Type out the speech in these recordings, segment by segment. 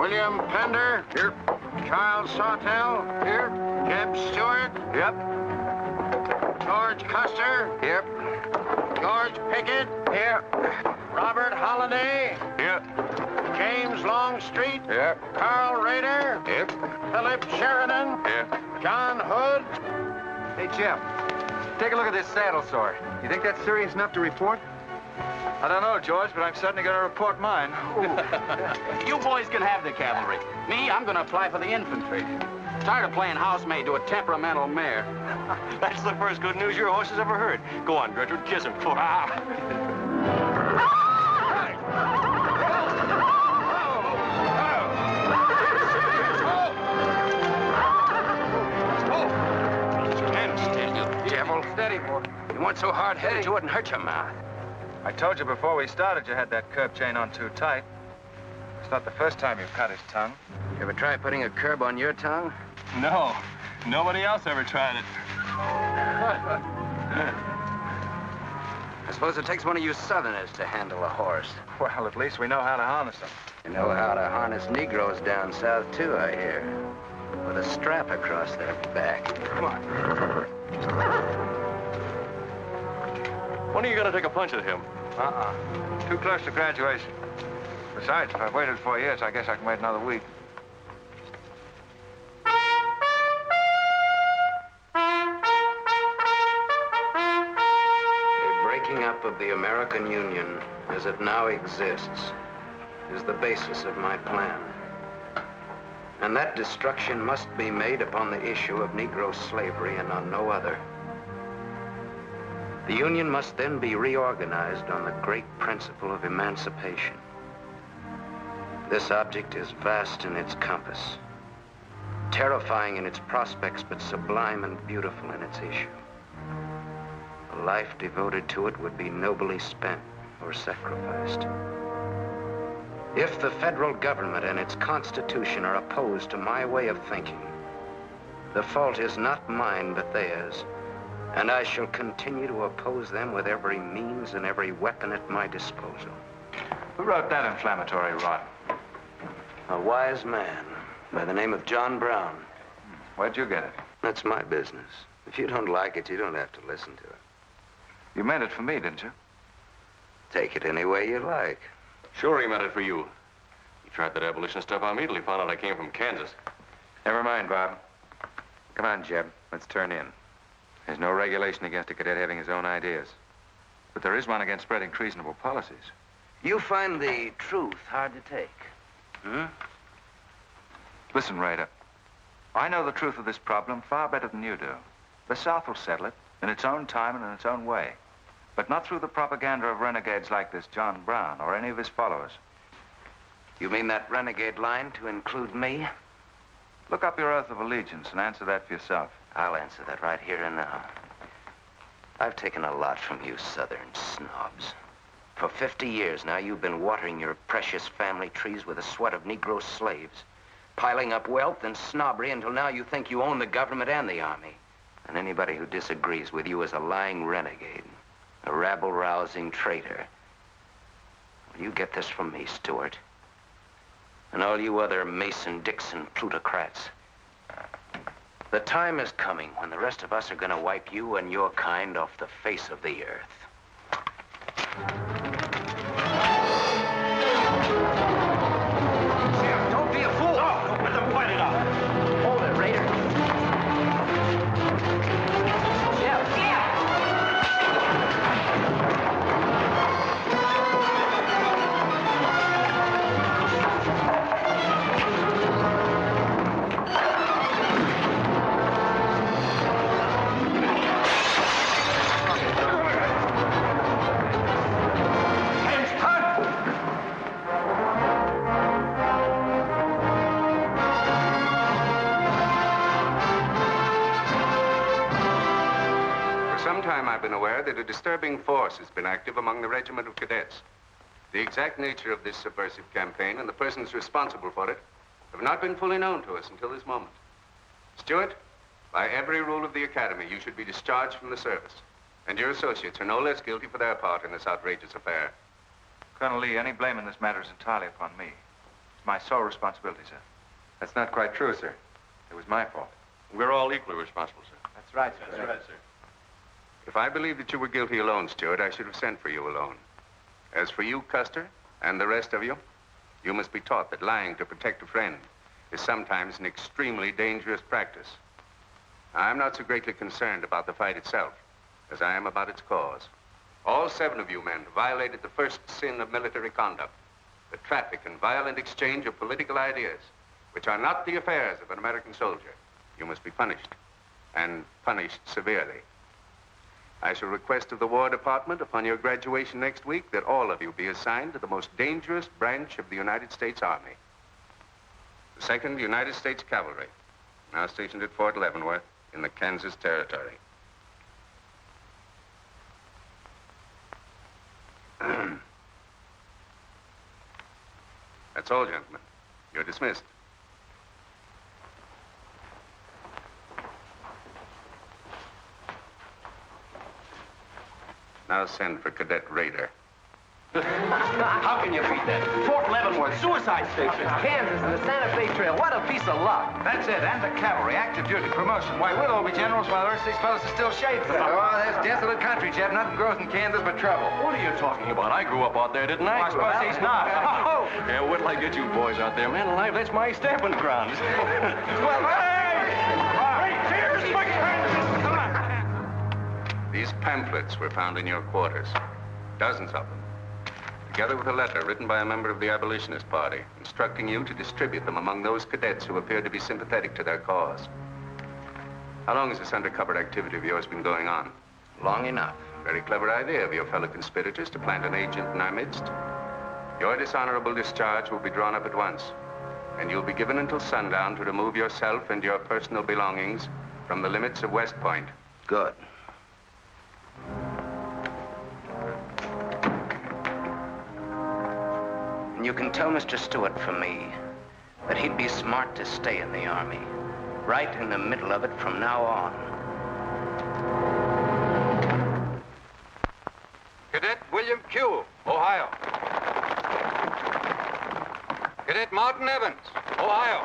William Pender. Here. Charles Sawtell. Here. Jeb Stuart. Yep. George Custer. Here. George Pickett. Here. Robert Holliday. Here. James Longstreet. Here. Carl Rader. Here. Philip Sheridan. Here. John Hood. Hey, Jim. Take a look at this saddle sore. You think that's serious enough to report? I don't know, George, but I'm certainly going to report mine. You boys can have the cavalry. Me, I'm going to apply for the infantry. Tired of playing housemaid to a temperamental mare. That's the first good news your horse has ever heard. Go on, Gertrude, kiss him for Devil. Steady, boy. You weren't so hard-headed, you wouldn't hurt your mouth. I told you before we started you had that curb chain on too tight. It's not the first time you've cut his tongue. You ever try putting a curb on your tongue? No. Nobody else ever tried it. I suppose it takes one of you Southerners to handle a horse. Well, at least we know how to harness them. You know how to harness Negroes down south, too, I hear. With a strap across their back. Come on. When are you going to take a punch at him? Too close to graduation. Besides, if I've waited 4 years, I guess I can wait another week. The breaking up of the American Union, as it now exists, is the basis of my plan. And that destruction must be made upon the issue of Negro slavery and on no other. The Union must then be reorganized on the great principle of emancipation. This object is vast in its compass, terrifying in its prospects, but sublime and beautiful in its issue. A life devoted to it would be nobly spent or sacrificed. If the federal government and its constitution are opposed to my way of thinking, the fault is not mine, but theirs. And I shall continue to oppose them with every means and every weapon at my disposal. Who wrote that inflammatory rot? A wise man by the name of John Brown. Where'd you get it? That's my business. If you don't like it, you don't have to listen to it. You meant it for me, didn't you? Take it any way you like. Sure he meant it for you. He tried that abolition stuff on me till he found out I came from Kansas. Never mind, Bob. Come on, Jeb. Let's turn in. There's no regulation against a cadet having his own ideas. But there is one against spreading treasonable policies. You find the truth hard to take, hmm? Listen, Raider. I know the truth of this problem far better than you do. The South will settle it in its own time and in its own way. But not through the propaganda of renegades like this John Brown or any of his followers. You mean that renegade line to include me? Look up your oath of allegiance and answer that for yourself. I'll answer that right here and now. I've taken a lot from you Southern snobs. For 50 years now, you've been watering your precious family trees with the sweat of Negro slaves, piling up wealth and snobbery until now you think you own the government and the army. And anybody who disagrees with you is a lying renegade, a rabble-rousing traitor. Well, you get this from me, Stuart. And all you other Mason-Dixon plutocrats. The time is coming when the rest of us are going to wipe you and your kind off the face of the earth. Jim, don't be a fool! No, let them fight it out. Hold it, Raider. I've been aware that a disturbing force has been active among the regiment of cadets. The exact nature of this subversive campaign and the persons responsible for it have not been fully known to us until this moment. Stuart, by every rule of the academy, you should be discharged from the service. And your associates are no less guilty for their part in this outrageous affair. Colonel Lee, any blame in this matter is entirely upon me. It's my sole responsibility, sir. That's not quite true, sir. It was my fault. We're all equally responsible, sir. That's right, sir. That's right, sir. If I believed that you were guilty alone, Stuart, I should have sent for you alone. As for you, Custer, and the rest of you, you must be taught that lying to protect a friend is sometimes an extremely dangerous practice. I'm not so greatly concerned about the fight itself as I am about its cause. All 7 of you men violated the first sin of military conduct, the traffic and violent exchange of political ideas, which are not the affairs of an American soldier. You must be punished, and punished severely. I shall request of the War Department upon your graduation next week that all of you be assigned to the most dangerous branch of the United States Army. The 2nd United States Cavalry, now stationed at Fort Leavenworth in the Kansas Territory. That's all, gentlemen. You're dismissed. Now send for Cadet Raider. How can you beat that? Fort Leavenworth, suicide station, Kansas, and the Santa Fe Trail. What a piece of luck. That's it, and the cavalry, active duty, promotion. Why, we'll all be generals while the rest of these fellows are still shadeful. Oh, that's desolate country, Jeb. Nothing grows in Kansas but trouble. What are you talking about? I grew up out there, didn't I? Well, I suppose he's not. Oh! Yeah, wait till I get you boys out there. Man alive, that's my stamping grounds. Well, hey! Cheers, my friends! Come on! These pamphlets were found in your quarters. Dozens of them. Together with a letter written by a member of the Abolitionist Party, instructing you to distribute them among those cadets who appeared to be sympathetic to their cause. How long has this undercover activity of yours been going on? Long enough. Very clever idea of your fellow conspirators to plant an agent in our midst. Your dishonorable discharge will be drawn up at once, and you'll be given until sundown to remove yourself and your personal belongings from the limits of West Point. Good. And you can tell Mr. Stuart from me that he'd be smart to stay in the Army, right in the middle of it from now on. Cadet William Q., Ohio. Cadet Martin Evans, Ohio.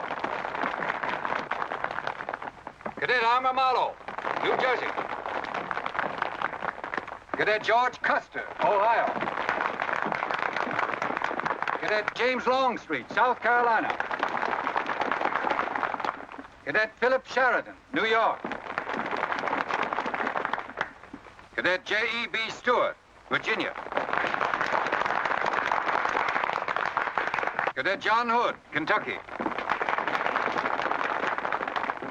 Cadet Armour Marlowe, New Jersey. Cadet George Custer, Ohio. Cadet James Longstreet, South Carolina. Cadet Philip Sheridan, New York. Cadet J.E.B. Stewart, Virginia. Cadet John Hood, Kentucky.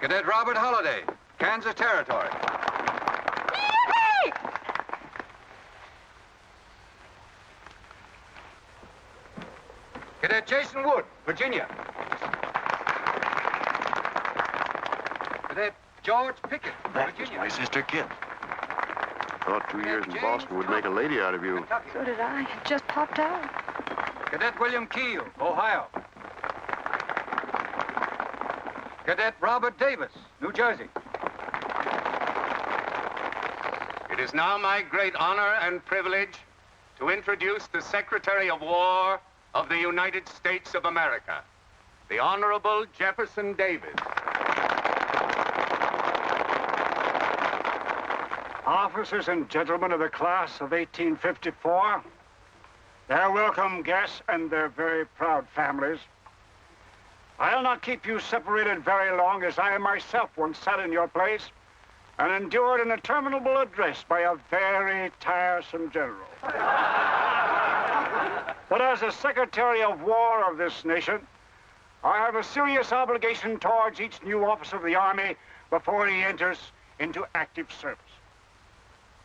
Cadet Robert Holliday, Kansas Territory. Cadet Jason Wood, Virginia. Cadet George Pickett, Virginia. My sister Kit. Thought 2 years in Boston would make a lady out of you. Kentucky. So did I. It just popped out. Cadet William Keel, Ohio. Cadet Robert Davis, New Jersey. It is now my great honor and privilege to introduce the Secretary of War of the United States of America, the Honorable Jefferson Davis. Officers and gentlemen of the class of 1854, their welcome guests and their very proud families, I'll not keep you separated very long, as I myself once sat in your place and endured an interminable address by a very tiresome general. But as the Secretary of War of this nation, I have a serious obligation towards each new officer of the Army before he enters into active service.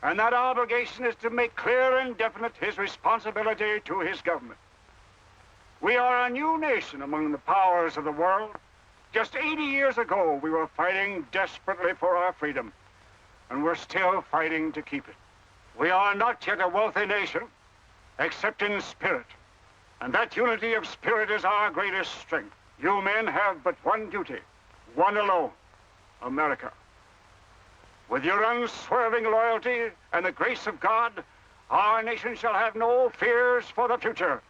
And that obligation is to make clear and definite his responsibility to his government. We are a new nation among the powers of the world. Just 80 years ago, we were fighting desperately for our freedom, and we're still fighting to keep it. We are not yet a wealthy nation, except in spirit. And that unity of spirit is our greatest strength. You men have but one duty, one alone, America. With your unswerving loyalty and the grace of God, our nation shall have no fears for the future,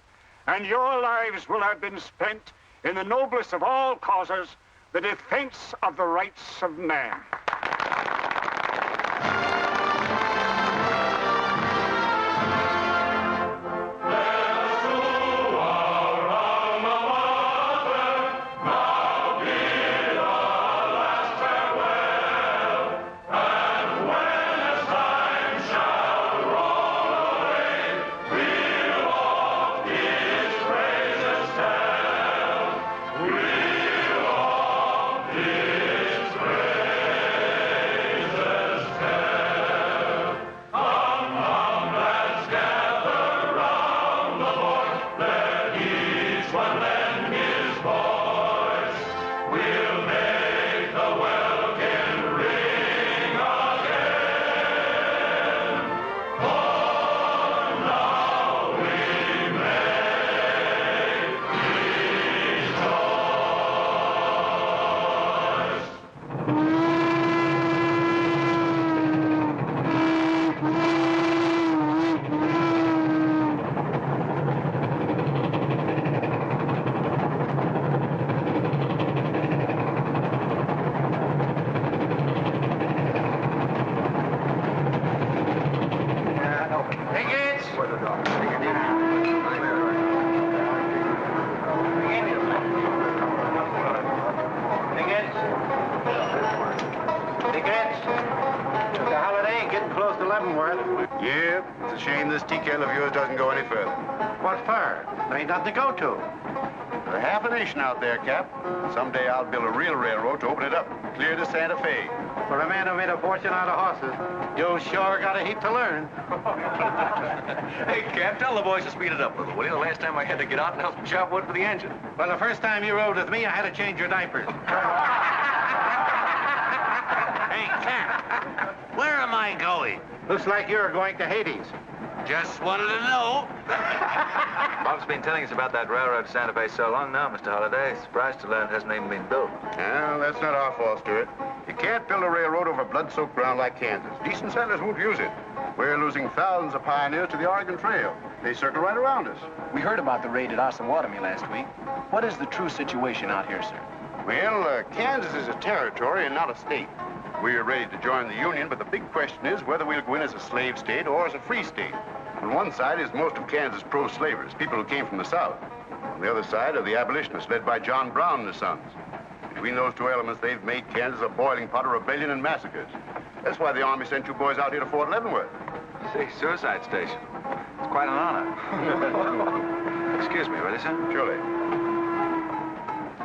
and your lives will have been spent in the noblest of all causes, the defense of the rights of man. Yeah, it's a shame this TKL of yours doesn't go any further. What for? There ain't nothing to go to. There's half a nation out there, Cap. Someday I'll build a real railroad to open it up, clear to Santa Fe. For a man who made a fortune out of horses, you sure got a heap to learn. Hey, Cap, tell the boys to speed it up a little, will you? The last time I had to get out and help chop wood for the engine. Well, the first time you rode with me, I had to change your diapers. Hey, Cap, where am I going? Looks like you're going to Hades. Just wanted to know. Bob's been telling us about that railroad to Santa Fe so long now, Mr. Holliday. Surprised to learn it hasn't even been built. Well, that's not our fault, Stuart. You can't build a railroad over blood-soaked ground like Kansas. Decent settlers won't use it. We're losing thousands of pioneers to the Oregon Trail. They circle right around us. We heard about the raid at Osawatomie last week. What is the true situation out here, sir? Well, Kansas is a territory and not a state. We're ready to join the Union, but the big question is whether we'll go in as a slave state or as a free state. On one side is most of Kansas pro-slavers, people who came from the South. On the other side are the abolitionists led by John Brown and his sons. Between those two elements, they've made Kansas a boiling pot of rebellion and massacres. That's why the Army sent you boys out here to Fort Leavenworth. See, suicide station. It's quite an honor. Excuse me, will you, sir? Surely.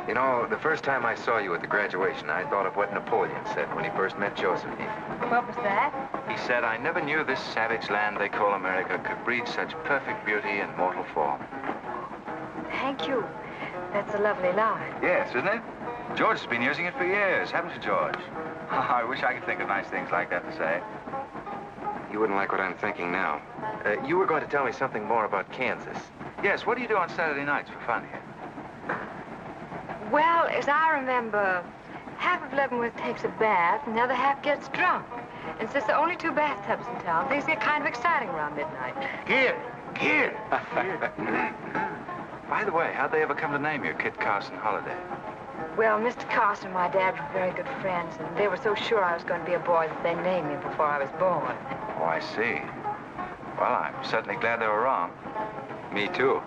You know, the first time I saw you at the graduation, I thought of what Napoleon said when he first met Josephine. What was that? He said, I never knew this savage land they call America could breed such perfect beauty in mortal form. Thank you. That's a lovely line. Yes, isn't it? George has been using it for years, haven't you, George? I wish I could think of nice things like that to say. You wouldn't like what I'm thinking now. You were going to tell me something more about Kansas. Yes, what do you do on Saturday nights for fun here? Well, as I remember, half of Leavenworth takes a bath and the other half gets drunk. And since there are only 2 bathtubs in town, things get kind of exciting around midnight. Kid! By the way, how'd they ever come to name you Kit Carson Holliday? Well, Mr. Carson and my dad were very good friends, and they were so sure I was going to be a boy that they named me before I was born. Oh, I see. Well, I'm certainly glad they were wrong. Me too.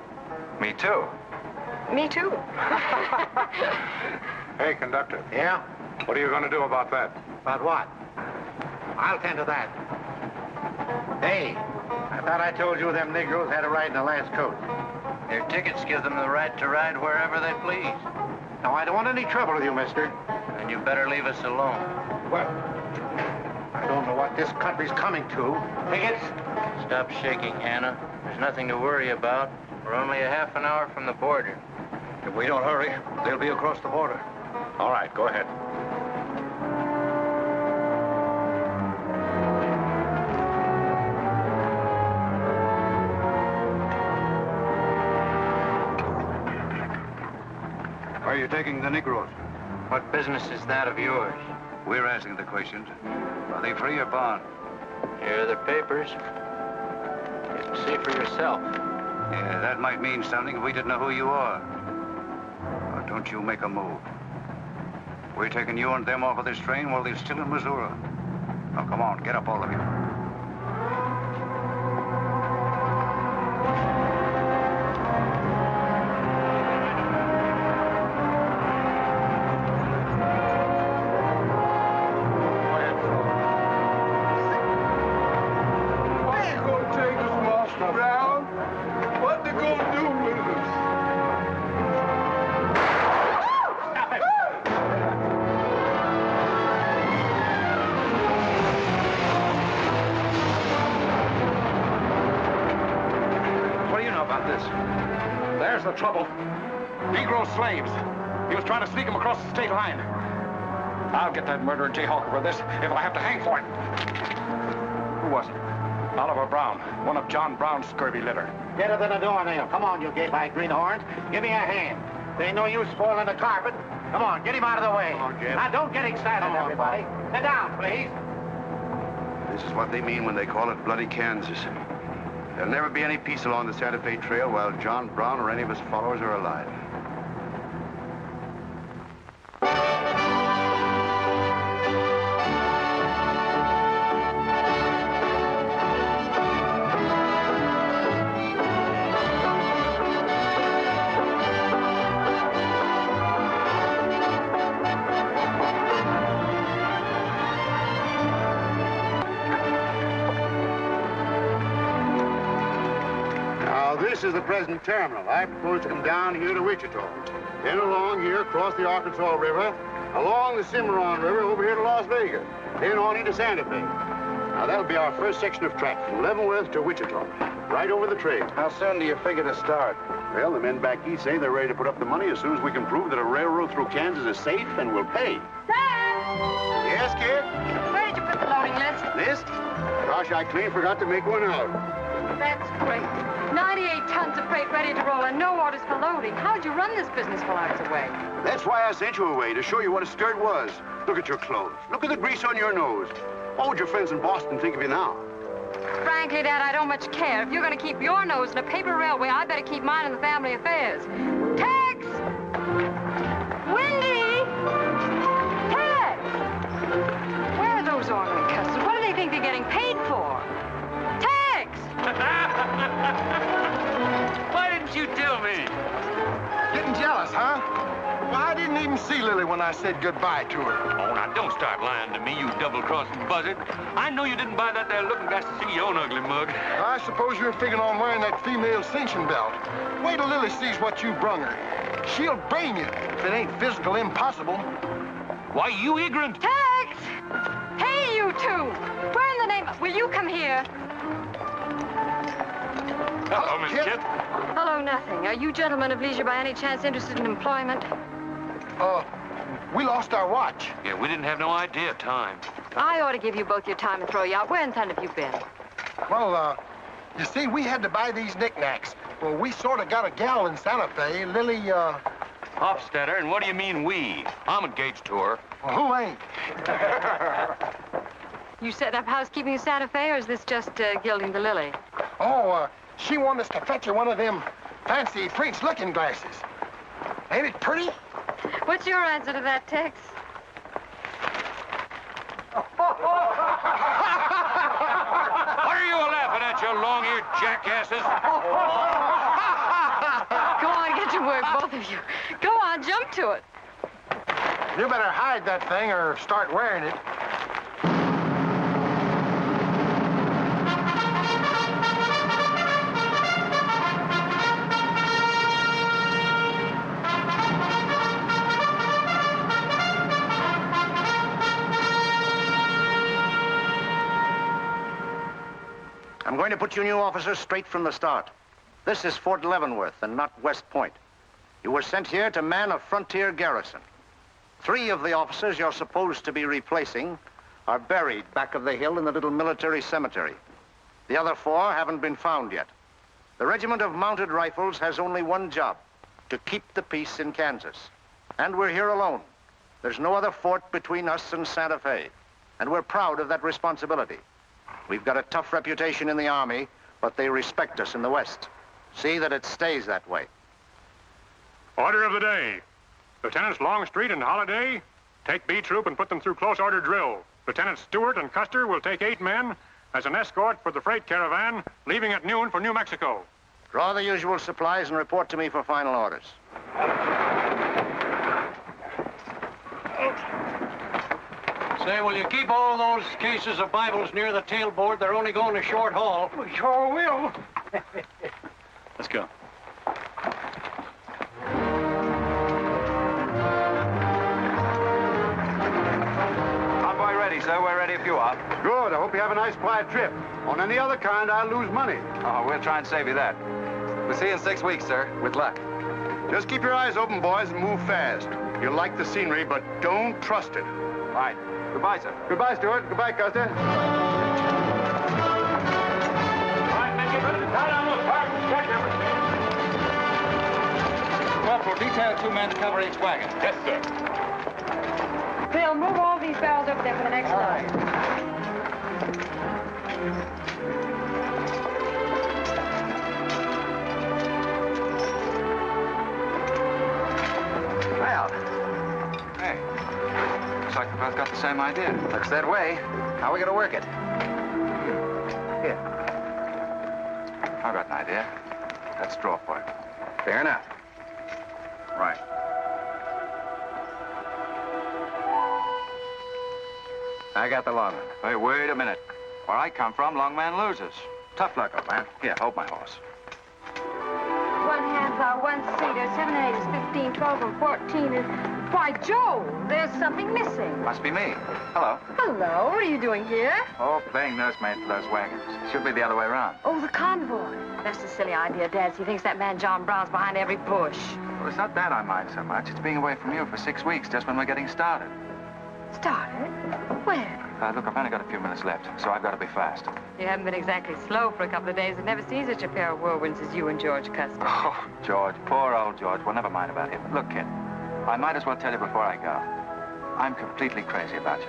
Me too. Me too. Hey, conductor. Yeah? What are you going to do about that? About what? I'll tend to that. Hey, I thought I told you them Negroes had a right in the last coat. Their tickets give them the right to ride wherever they please. Now, I don't want any trouble with you, mister. And you better leave us alone. Well, I don't know what this country's coming to. Tickets? Stop shaking, Hannah. There's nothing to worry about. We're only a half an hour from the border. If we don't hurry, they'll be across the border. All right, go ahead. Are you taking the Negroes? What business is that of yours? We're asking the questions. Are they free or bond? Here are the papers. You can see for yourself. Yeah, that might mean something if we didn't know who you are. Or Don't you make a move. We're taking you and them off of this train while they're still in Missouri. Now, come on, get up, all of you. There's the trouble. Negro slaves. He was trying to sneak them across the state line. I'll get that murdering Jayhawk over this if I have to hang for it. Who was it? Oliver Brown, one of John Brown's scurvy litter. Get her to the doornail. Come on, you gay-eyed greenhorns. Give me a hand. There ain't no use spoiling the carpet. Come on, get him out of the way. Come on, Jeb. Now, don't get excited, everybody. Sit down, please. This is what they mean when they call it bloody Kansas. There'll never be any peace along the Santa Fe Trail while John Brown or any of his followers are alive. This is the present terminal. I propose to come down here to Wichita, then along here, across the Arkansas River, along the Cimarron River, over here to Las Vegas, then on into Santa Fe. Now, that'll be our first section of track from Leavenworth to Wichita, right over the trail. How soon do you figure to start? Well, the men back east say they're ready to put up the money as soon as we can prove that a railroad through Kansas is safe and will pay. Dad! Yes, kid? Where did you put the loading list? List? Gosh, I clean forgot to make one out. That's great. 98 tons of freight ready to roll and no orders for loading. How'd you run this business while I was away? That's why I sent you away, to show you what a skirt was. Look at your clothes. Look at the grease on your nose. What would your friends in Boston think of you now? Frankly, Dad, I don't much care. If you're going to keep your nose in a paper railway, I better keep mine in the family affairs. Tex! Wendy! Tex! Where are those ornery customers? What do they think they're getting paid for? Tex! Why didn't you tell me? Getting jealous, huh? Well, I didn't even see Lily when I said goodbye to her. Oh, now don't start lying to me, you double-crossing buzzard. I know you didn't buy that there looking glass to see your own ugly mug. I suppose you're figuring on wearing that female cinching belt. Wait till Lily sees what you brung her. She'll brain you if it ain't physical impossible. Why, you ignorant. Tex! Hey, you two! Where in the name... Will you come here? Hello, Miss Kit. Hello, nothing. Are you gentlemen of leisure by any chance interested in employment? We lost our watch. Yeah, we didn't have no idea of time. I ought to give you both your time and throw you out. Where in thunder have you been? Well, you see, we had to buy these knickknacks. Well, we sort of got a gal in Santa Fe, Lily, Hofstadter, and what do you mean we? I'm engaged to her. Well, who ain't? You setting up housekeeping in Santa Fe, or is this just gilding the lily? Oh, she wanted us to fetch her one of them fancy French looking glasses. Ain't it pretty? What's your answer to that, Tex? What are you laughing at, you long-eared jackasses? Go on, get to work, both of you. Go on, jump to it. You better hide that thing or start wearing it. I'm going to put you new officers straight from the start. This is Fort Leavenworth and not West Point. You were sent here to man a frontier garrison. 3 of the officers you're supposed to be replacing are buried back of the hill in the little military cemetery. The other 4 haven't been found yet. The Regiment of Mounted Rifles has only one job, to keep the peace in Kansas. And we're here alone. There's no other fort between us and Santa Fe. And we're proud of that responsibility. We've got a tough reputation in the Army, but they respect us in the West. See that it stays that way. Order of the day. Lieutenants Longstreet and Holliday, take B Troop and put them through close order drill. Lieutenants Stewart and Custer will take 8 men as an escort for the freight caravan leaving at noon for New Mexico. Draw the usual supplies and report to me for final orders. Say, will you keep all those cases of Bibles near the tailboard? They're only going a short haul. We sure will. Let's go. Convoy ready, sir. We're ready if you are. Good. I hope you have a nice, quiet trip. On any other kind, I'll lose money. Oh, we'll try and save you that. We'll see you in 6 weeks, sir. With luck. Just keep your eyes open, boys, and move fast. You'll like the scenery, but don't trust it. Right. Goodbye, sir. Goodbye, Stuart. Goodbye, Custer. All right, men, get ready to tie down those wagons. Check everything. Corporal, detail 2 men to cover each wagon. Yes, sir. Bill, move all these barrels over there for the next load. Well, hey, looks like we both got the same idea. Looks that way. How are we going to work it? Here. I've got an idea. Let's draw for it. Fair enough. Right. I got the long one. Hey, wait a minute. Where I come from, long man loses. Tough luck, old man. Here, hold my horse. 1 handplow, 1 seater, 7 and 8 is 15, 12 and 14 is... Why, Joe, there's something missing. Must be me. Hello. Hello, what are you doing here? Oh, playing nursemaid for those wagons. Should be the other way around. Oh, the convoy. That's a silly idea, Dad. He thinks that man John Brown's behind every bush. Well, it's not that I mind so much. It's being away from you for 6 weeks, just when we're getting started. Started? Where? Look, I've only got a few minutes left, so I've got to be fast. You haven't been exactly slow for a couple of days. I've never seen such a pair of whirlwinds as you and George Custer. Oh, George, poor old George. Well, never mind about him. Look, kid, I might as well tell you before I go. I'm completely crazy about you.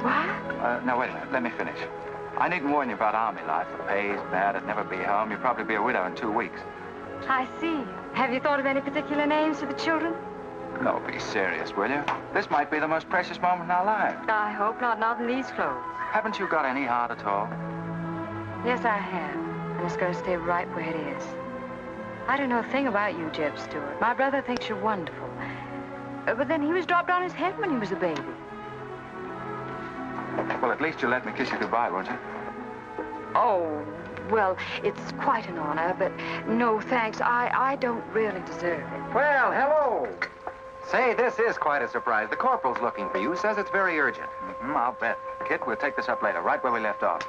What? Now, wait a minute. Let me finish. I needn't warn you about army life. The pay's bad. I'd never be home. You'd probably be a widow in 2 weeks. I see. Have you thought of any particular names for the children? No, be serious, will you? This might be the most precious moment in our lives. I hope not. Not in these clothes. Haven't you got any heart at all? Yes, I have. And it's going to stay right where it is. I don't know a thing about you, Jeb Stuart. My brother thinks you're wonderful. But then he was dropped on his head when he was a baby. Well, at least you'll let me kiss you goodbye, won't you? Oh, well, it's quite an honor, but no thanks. I don't really deserve it. Well, hello. Say, this is quite a surprise. The corporal's looking for you. Says it's very urgent. I'll bet. Kit, we'll take this up later, right where we left off.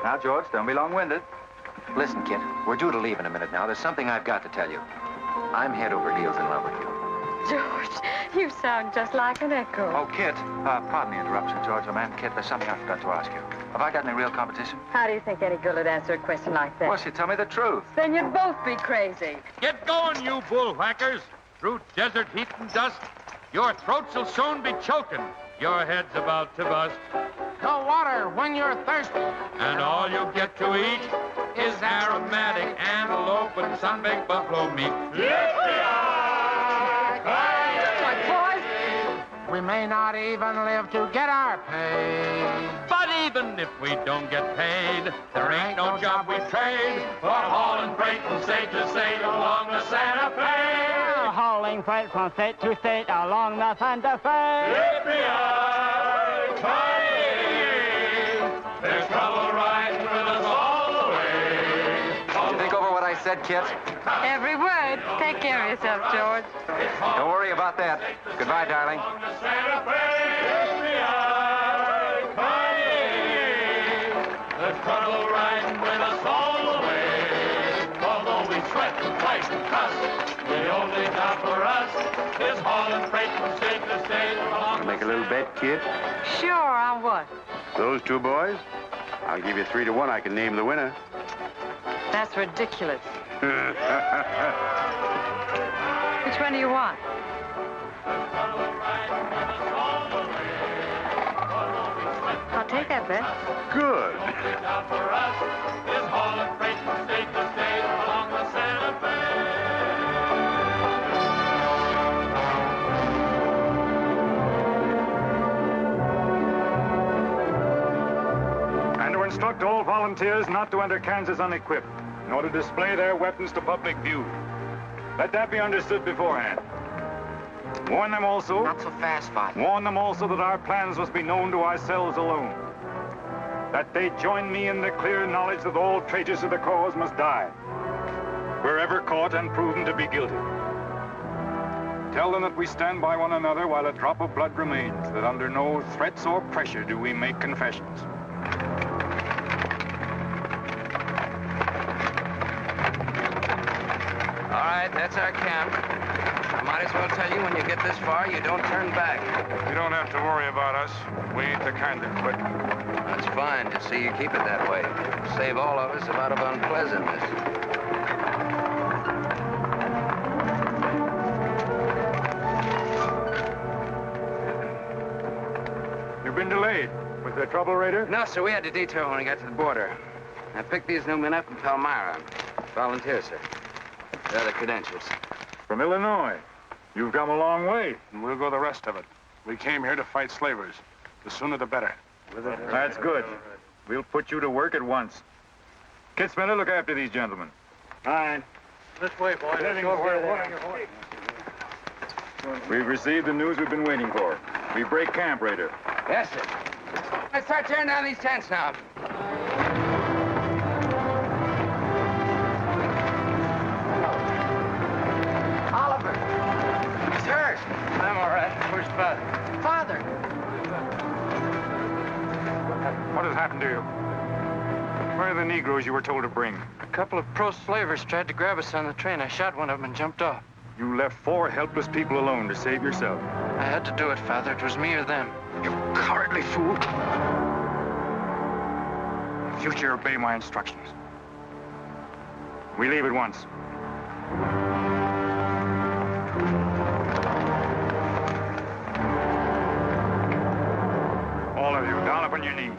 Now, George, don't be long-winded. Listen, Kit, we're due to leave in a minute now. There's something I've got to tell you. I'm head over heels in love with you. George, you sound just like an echo. Oh, Kit, pardon the interruption, George, old man. Kit, there's something I forgot to ask you. Have I got any real competition? How do you think any girl would answer a question like that? Well, she tell me the truth. Then you'd both be crazy. Get going, you bullwhackers. Through desert heat and dust, your throats will soon be choking. Your head's about to bust. No water when you're thirsty. And all you get to eat is aromatic antelope and sun-baked buffalo meat. We may not even live to get our pay. But even if we don't get paid, there ain't no job we trade for hauling freight from state to state along the Santa Fe. Hauling freight from state to state along the Santa Fe. There's trouble riding with us all the way. Did you think over what I said, Kit? Every word. Take care of yourself, George. Don't worry about that. Goodbye, darling. There's trouble riding with us all the way. Although we sweat and fight and cuss, the only job for us is hauling freight from state to state along. Make a little bet, kid? Sure, on what? Those 2 boys? I'll give you 3 to 1. I can name the winner. That's ridiculous. Which one do you want? I'll take that bet. Good. instruct all volunteers not to enter Kansas unequipped, nor to display their weapons to public view. Let that be understood beforehand. Warn them also... Not so fast, Father. Warn them also that our plans must be known to ourselves alone. That they join me in the clear knowledge that all traitors to the cause must die, wherever caught and proven to be guilty. Tell them that we stand by one another while a drop of blood remains, that under no threats or pressure do we make confessions. All right, that's our camp. I might as well tell you when you get this far, you don't turn back. You don't have to worry about us. We ain't the kind that quit. That's fine. Just see you keep it that way. Save all of us a lot of unpleasantness. You've been delayed. Was there trouble, Raider? No, sir. We had to detour when we got to the border. I picked these new men up in Palmyra. Volunteer, sir. They're the credentials. From Illinois. You've come a long way. And we'll go the rest of it. We came here to fight slavers. The sooner the better. That's good. We'll put you to work at once. Kid Spinner, look after these gentlemen. Fine. This way, boys. Let's go where We've received the news we've been waiting for. We break camp, Raider. Yes, sir. Let's start tearing down these tents now. Oliver. He's hurt. I'm all right. Where's Father? Father. What has happened to you? Where are the Negroes you were told to bring? A couple of pro-slavers tried to grab us on the train. I shot one of them and jumped off. You left 4 helpless people alone to save yourself. I had to do it, Father. It was me or them. You cowardly fool. In future, obey my instructions. We leave at once. All of you, down upon your knees.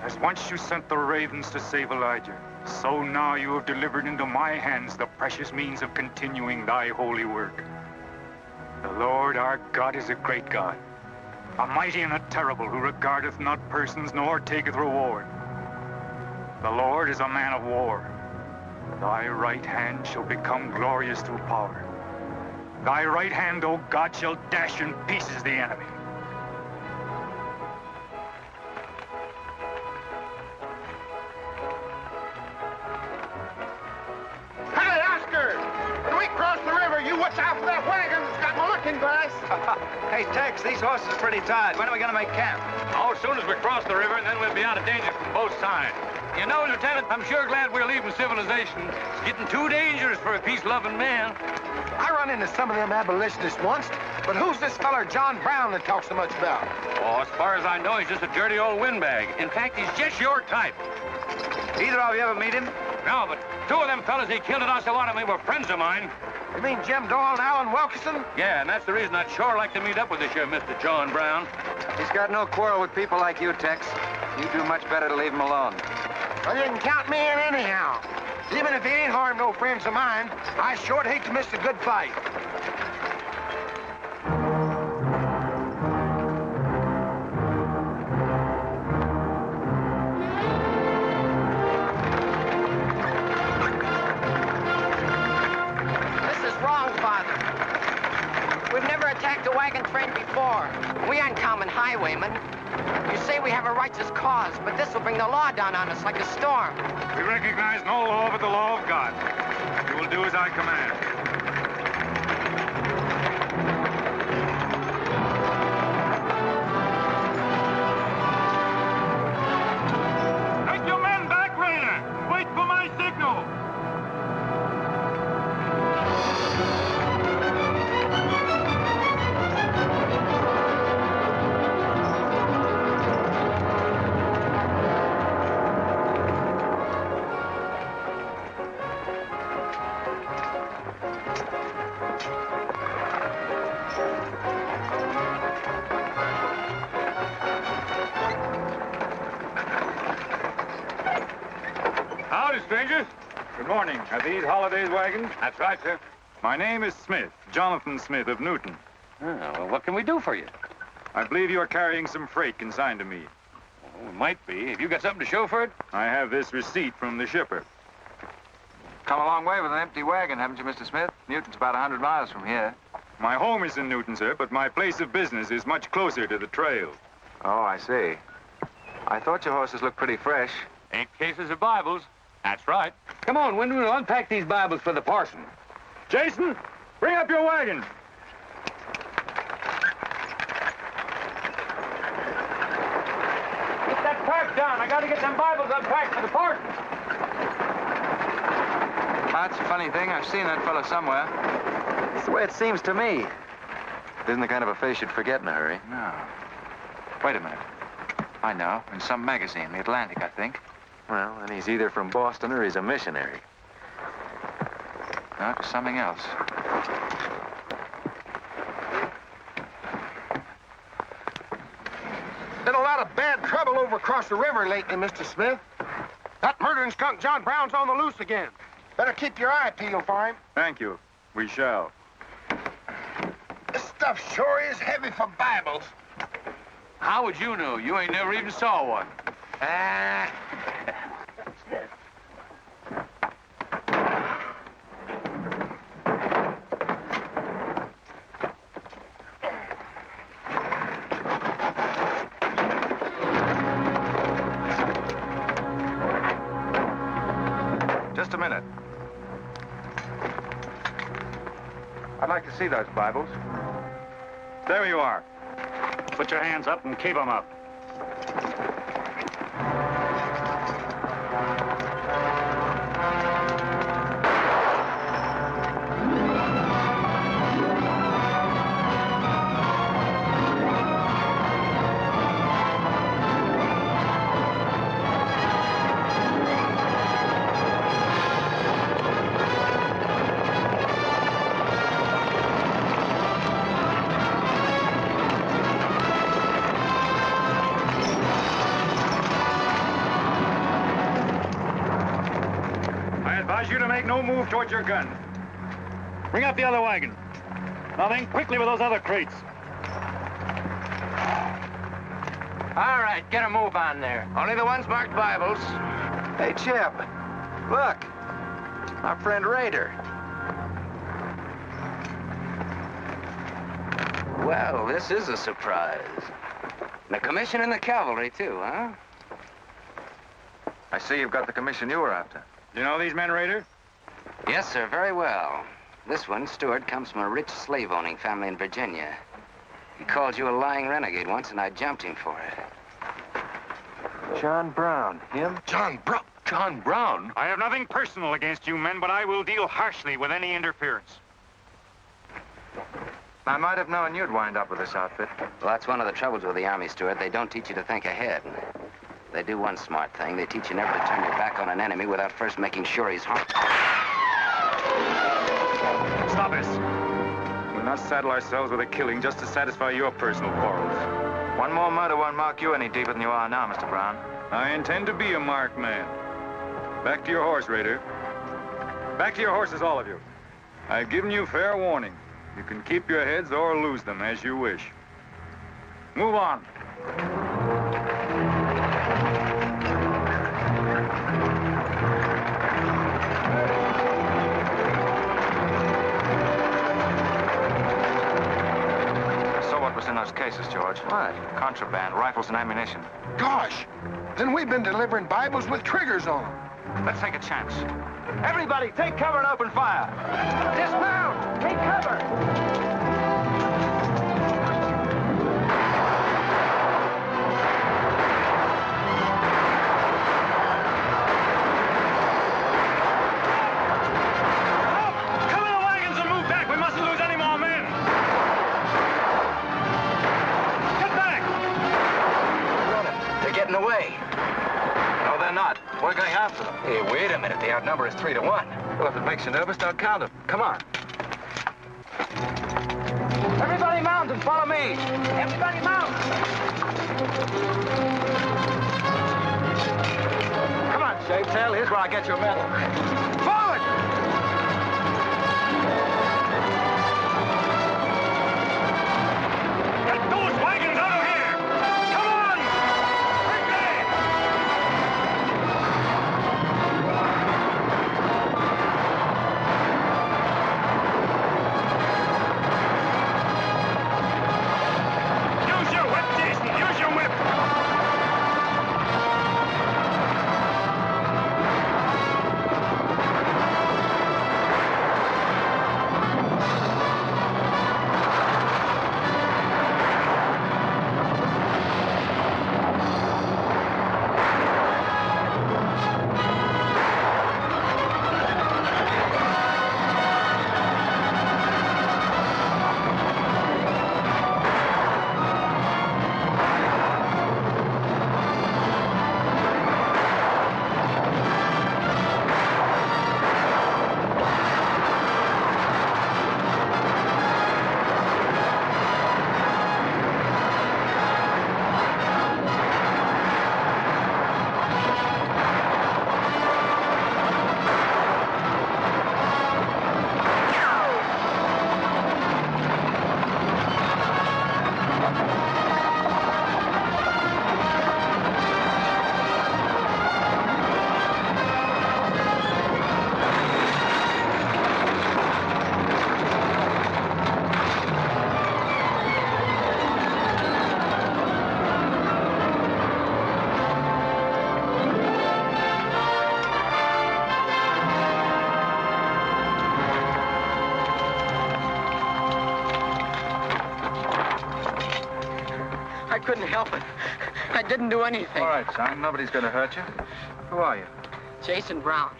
As once you sent the ravens to save Elijah, so now you have delivered into my hands the precious means of continuing thy holy work. The Lord our God is a great God, a mighty and a terrible, who regardeth not persons nor taketh reward. The Lord is a man of war. Thy right hand shall become glorious through power. Thy right hand, O God, shall dash in pieces the enemy. Hey, Oscar! When we cross the river, you watch out for that wagon that's got my looking glass. Hey, Tex, these horses are pretty tired. When are we going to make camp? Oh, as soon as we cross the river, and then we'll be out of danger from both sides. You know, Lieutenant, I'm sure glad we're leaving civilization. It's getting too dangerous for a peace-loving man. I run into some of them abolitionists once, but who's this feller John Brown that talks so much about? Oh, as far as I know, he's just a dirty old windbag. In fact, he's just your type. Either of you ever meet him? No, but 2 of them fellas he killed at Osawatomie were friends of mine. You mean Jim Doyle and Alan Wilkerson? Yeah, and that's the reason I'd sure like to meet up with this here Mr. John Brown. He's got no quarrel with people like you, Tex. You do much better to leave him alone. Well, you can count me in anyhow. Even if he ain't harmed no friends of mine, I sure hate to miss a good fight. This is wrong, Father. We've never attacked a wagon train before. We aren't common highwaymen. You say we have a righteous cause, but this will bring the law down on us like a storm. We recognize no law but the law of God. You will do as I command. Take your men back, Raider! Wait for my signal! Howdy, strangers. Good morning. Are these Holiday's wagons? That's right, sir. My name is Smith, Jonathan Smith of Newton. Oh, well, what can we do for you? I believe you are carrying some freight consigned to me. Oh, it might be. Have you got something to show for it? I have this receipt from the shipper. Come a long way with an empty wagon, haven't you, Mr. Smith? Newton's about 100 miles from here. My home is in Newton, sir, but my place of business is much closer to the trail. Oh, I see. I thought your horses looked pretty fresh. 8 cases of Bibles. That's right. Come on, Wyndham, we'll unpack these Bibles for the parson. Jason, bring up your wagon. Get that pack down. I gotta get them Bibles unpacked for the parson. That's a funny thing. I've seen that fellow somewhere. It's the way it seems to me. It isn't the kind of a face you'd forget in a hurry. No. Wait a minute. I know. In some magazine, The Atlantic, I think. Well, then he's either from Boston or he's a missionary. No, it was something else. Been a lot of bad trouble over across the river lately, Mr. Smith. That murdering skunk John Brown's on the loose again. Better keep your eye peeled for him. Thank you. We shall. This stuff sure is heavy for Bibles. How would you know? You ain't never even saw one. Just a minute. I'd like to see those Bibles. There you are. Put your hands up and keep them up. You to make no move towards your gun. Bring up the other wagon. Now then, quickly with those other crates. All right, get a move on there. Only the ones marked Bibles. Hey, Jeb, look. Our friend Raider. Well, this is a surprise. And a commission in the cavalry, too, huh? I see you've got the commission you were after. You know these men, Raider? Yes, sir, very well. This one, Stuart, comes from a rich slave-owning family in Virginia. He called you a lying renegade once, and I jumped him for it. John Brown, him? John Brown? John Brown? I have nothing personal against you men, but I will deal harshly with any interference. I might have known you'd wind up with this outfit. Well, that's one of the troubles with the Army, Stuart. They don't teach you to think ahead. They do one smart thing. They teach you never to turn your back on an enemy without first making sure he's harmed. Stop this. We'll not saddle ourselves with a killing just to satisfy your personal quarrels. One more murder won't mark you any deeper than you are now, Mr. Brown. I intend to be a marked man. Back to your horse, Raider. Back to your horses, all of you. I've given you fair warning. You can keep your heads or lose them as you wish. Move on. In those cases, George. What? Contraband, rifles and ammunition. Gosh, then we've been delivering Bibles with triggers on them. Let's take a chance. Everybody, take cover and open fire. Dismount! Take cover! We're going after them. Hey, wait a minute. The outnumber is 3 to 1. Well, if it makes you nervous, don't count them. Come on. Everybody mount and follow me. Everybody mount. Come on, Shave Tail. Here's where I get your medal. Forward! Get those wagons out couldn't help it. I didn't do anything. All right, son. Nobody's going to hurt you. Who are you? Jason Brown.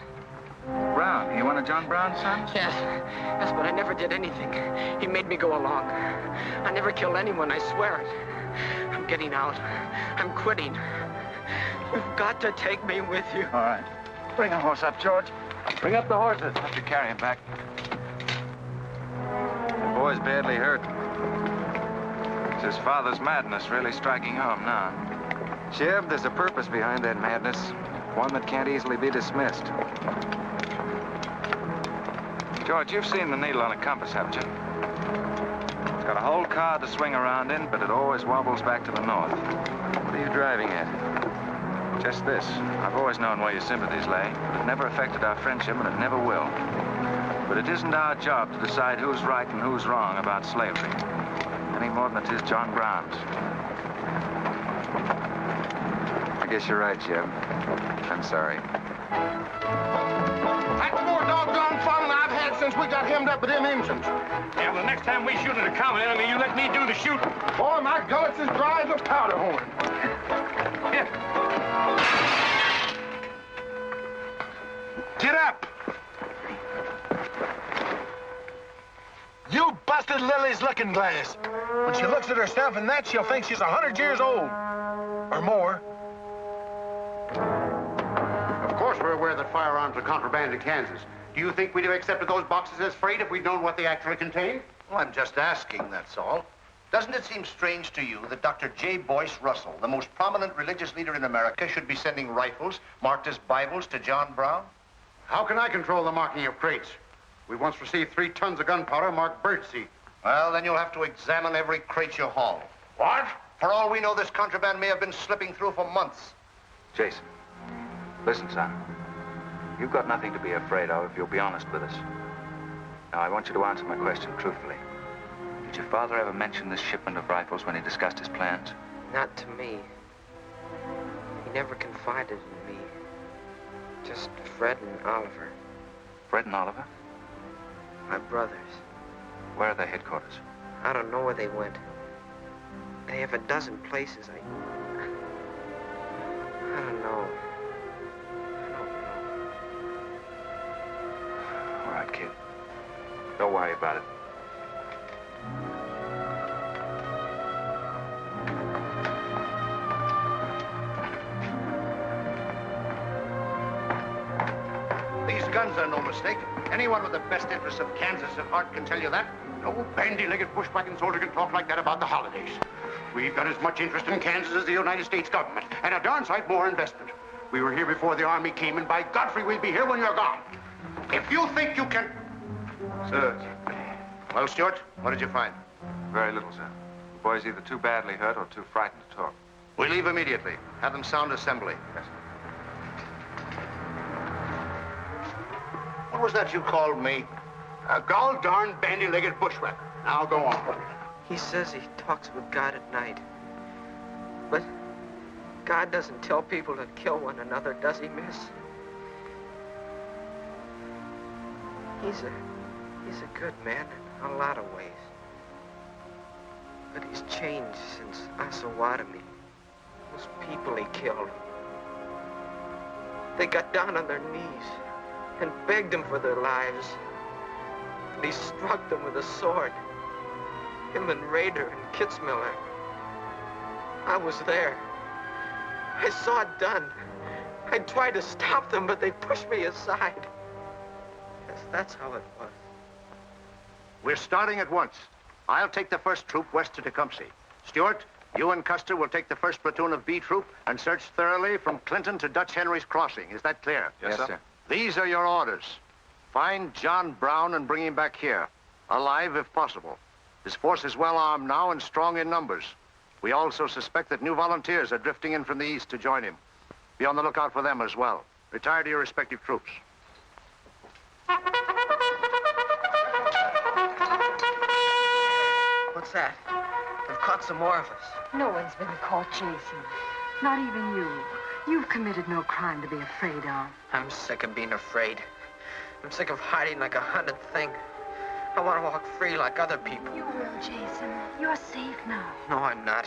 Brown. You one of John Brown's sons? Yes. Yes, but I never did anything. He made me go along. I never killed anyone, I swear it. I'm getting out. I'm quitting. You've got to take me with you. All right. Bring a horse up, George. Bring up the horses. Have to carry him back. The boy's badly hurt. It's his father's madness really striking home now. Jeb, there's a purpose behind that madness. One that can't easily be dismissed. George, you've seen the needle on a compass, haven't you? It's got a whole card to swing around in, but it always wobbles back to the north. What are you driving at? Just this. I've always known where your sympathies lay, but it never affected our friendship, and it never will. But it isn't our job to decide who's right and who's wrong about slavery, any more than it is John Brown's. I guess you're right, Jeb. I'm sorry. That's more doggone fun than I've had since we got hemmed up with them engines. Yeah, well, the next time we shoot at a common enemy, you let me do the shooting. Boy, my gullet's as dry as a powder horn. Here. Get up! You busted Lily's looking glass. When she looks at herself in that, she'll think she's 100 years old. Or more. Of course we're aware that firearms are contraband in Kansas. Do you think we'd have accepted those boxes as freight if we'd known what they actually contained? Well, I'm just asking, that's all. Doesn't it seem strange to you that Dr. J. Boyce Russell, the most prominent religious leader in America, should be sending rifles marked as Bibles to John Brown? How can I control the marking of crates? We once received 3 tons of gunpowder marked birdseed. Well, then you'll have to examine every crate you haul. What? For all we know, this contraband may have been slipping through for months. Jason, listen, son. You've got nothing to be afraid of if you'll be honest with us. Now, I want you to answer my question truthfully. Did your father ever mention this shipment of rifles when he discussed his plans? Not to me. He never confided in me. Just Fred and Oliver. Fred and Oliver? My brothers. Where are their headquarters? I don't know where they went. They have a dozen places. I don't know. All right, kid. Don't worry about it. These guns are no mistake. Anyone with the best interests of Kansas at heart can tell you that. No bandy-legged bushwhacking soldier can talk like that about the holidays. We've got as much interest in Kansas as the United States government, and a darn sight more investment. We were here before the Army came, and by Godfrey, we'll be here when you're gone. If you think you can... Sir. Well, Stuart, what did you find? Very little, sir. The boy's either too badly hurt or too frightened to talk. We leave immediately. Have them sound assembly. Yes, sir. What was that you called me? A gall-darn bandy-legged bushwhacker. Now go on. He says he talks with God at night. But God doesn't tell people to kill one another, does he, miss? He's a good man in a lot of ways. But he's changed since Osawatomie. Those people he killed. They got down on their knees and begged him for their lives. And he struck them with a sword. Him and Rader and Kitzmiller. I was there. I saw it done. I tried to stop them, but they pushed me aside. Yes, that's how it was. We're starting at once. I'll take the first troop west to Tecumseh. Stuart, you and Custer will take the first platoon of B Troop and search thoroughly from Clinton to Dutch Henry's Crossing. Is that clear? Yes, sir. These are your orders. Find John Brown and bring him back here, alive if possible. His force is well armed now and strong in numbers. We also suspect that new volunteers are drifting in from the east to join him. Be on the lookout for them as well. Retire to your respective troops. What's that? They've caught some more of us. No one's been caught, Jason. Not even you. You've committed no crime to be afraid of. I'm sick of being afraid. I'm sick of hiding like a hunted thing. I want to walk free like other people. You will, Jason. You're safe now. No, I'm not.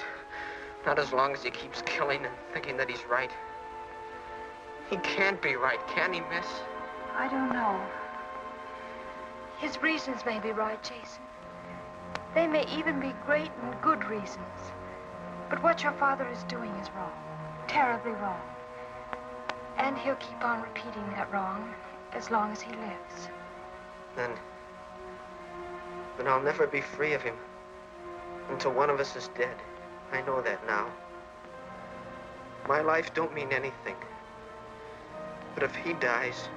Not as long as he keeps killing and thinking that he's right. He can't be right, can he, miss? I don't know. His reasons may be right, Jason. They may even be great and good reasons. But what your father is doing is wrong. Terribly wrong. And he'll keep on repeating that wrong as long as he lives. Then I'll never be free of him until one of us is dead. I know that now. My life don't mean anything. But if he dies,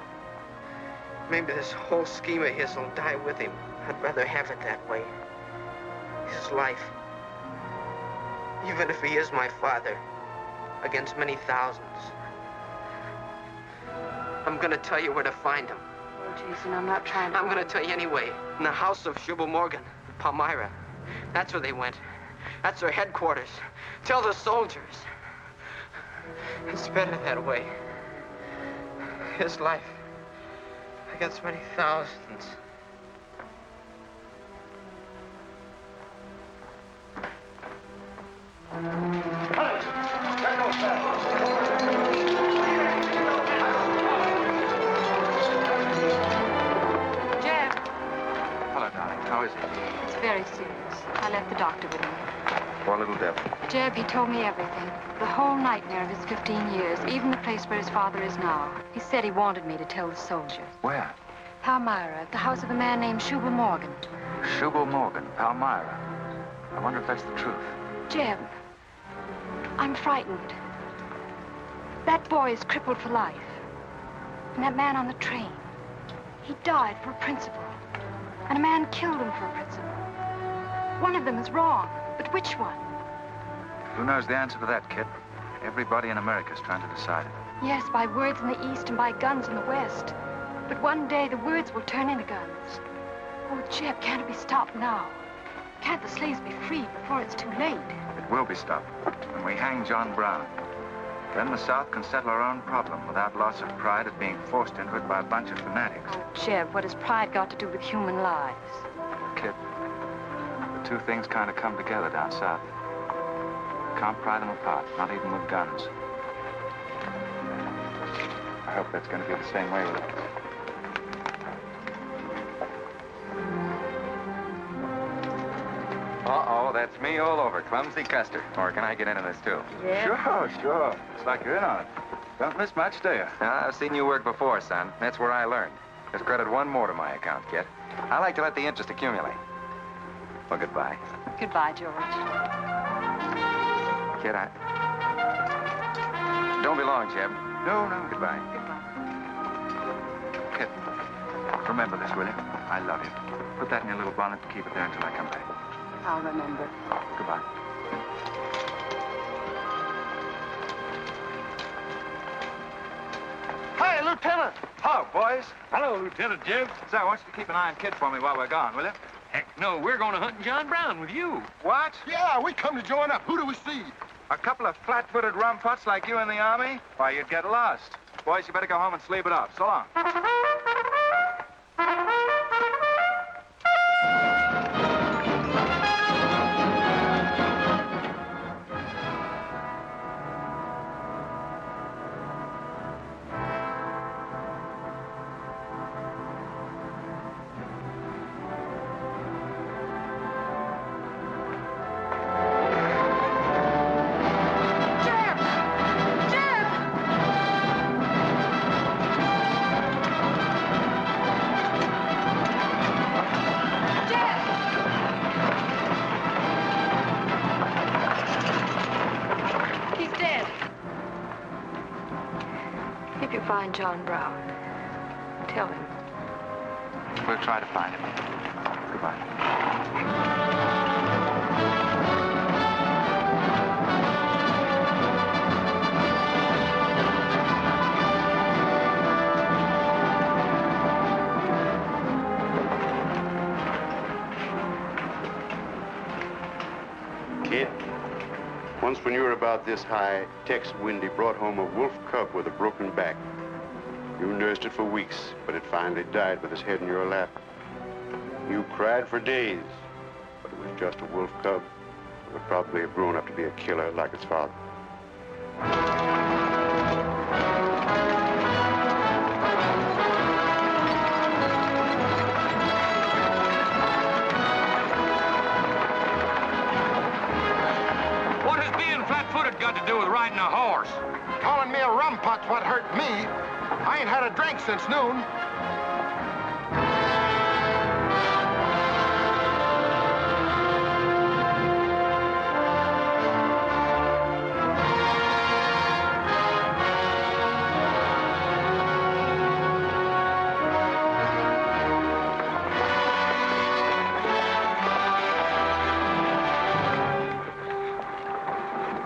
maybe this whole scheme of his will die with him. I'd rather have it that way. His life. Even if he is my father, against many thousands. I'm gonna tell you where to find him. Oh, Jason, I'm not trying to... I'm gonna tell you anyway. In the house of Shubal Morgan, Palmyra. That's where they went. That's their headquarters. Tell the soldiers. It's better that way. His life against many thousands. Jeb. Hello, darling. How is he? It's very serious. I left the doctor with him. Poor little devil. Jeb, he told me everything. The whole nightmare of his 15 years, even the place where his father is now. He said he wanted me to tell the soldiers. Where? Palmyra, at the house of a man named Shubal Morgan. Shubal Morgan, Palmyra. I wonder if that's the truth. Jeb, I'm frightened. That boy is crippled for life. And that man on the train, he died for a principle. And a man killed him for a principle. One of them is wrong, but which one? Who knows the answer to that, kid? Everybody in America's trying to decide it. Yes, by words in the East and by guns in the West. But one day the words will turn into guns. Oh, Jeb, can't it be stopped now? Can't the slaves be freed before it's too late? It will be stopped when we hang John Brown. Then the South can settle our own problem without loss of pride at being forced into it by a bunch of fanatics. Oh, Jeb, what has pride got to do with human lives? Kid, the two things kind of come together down south. Can't pry them apart, not even with guns. I hope that's going to be the same way with us. Uh-oh, that's me all over, Clumsy Custer. Or can I get into this, too? Yeah. Sure. It's like you're in on it. Don't miss much, do you? I've seen you work before, son. That's where I learned. Just credit one more to my account, kid. I like to let the interest accumulate. Well, goodbye. Goodbye, George. Kid, Don't be long, Jeb. No. Goodbye. Kid, remember this, will you? I love you. Put that in your little bonnet to keep it there until I come back. I'll remember. Goodbye. Hi, Lieutenant. Hello, boys. Hello, Lieutenant Jeb. Say, I want you to keep an eye on Kid for me while we're gone, will you? Heck no, we're going to hunt John Brown with you. What? Yeah, we come to join up. Who do we see? A couple of flat-footed rumputs like you in the Army? Why, you'd get lost. Boys, you better go home and sleep it off. So long. Find John Brown. Tell him. We'll try to find him. Goodbye. Kid, once when you were about this high, Tex Windy brought home a wolf cub with a broken back. You nursed it for weeks, but it finally died with its head in your lap. You cried for days, but it was just a wolf cub. would probably have grown up to be a killer like his father. What has being flat-footed got to do with riding a horse? Calling me a rumput's what hurt me. I ain't had a drink since noon.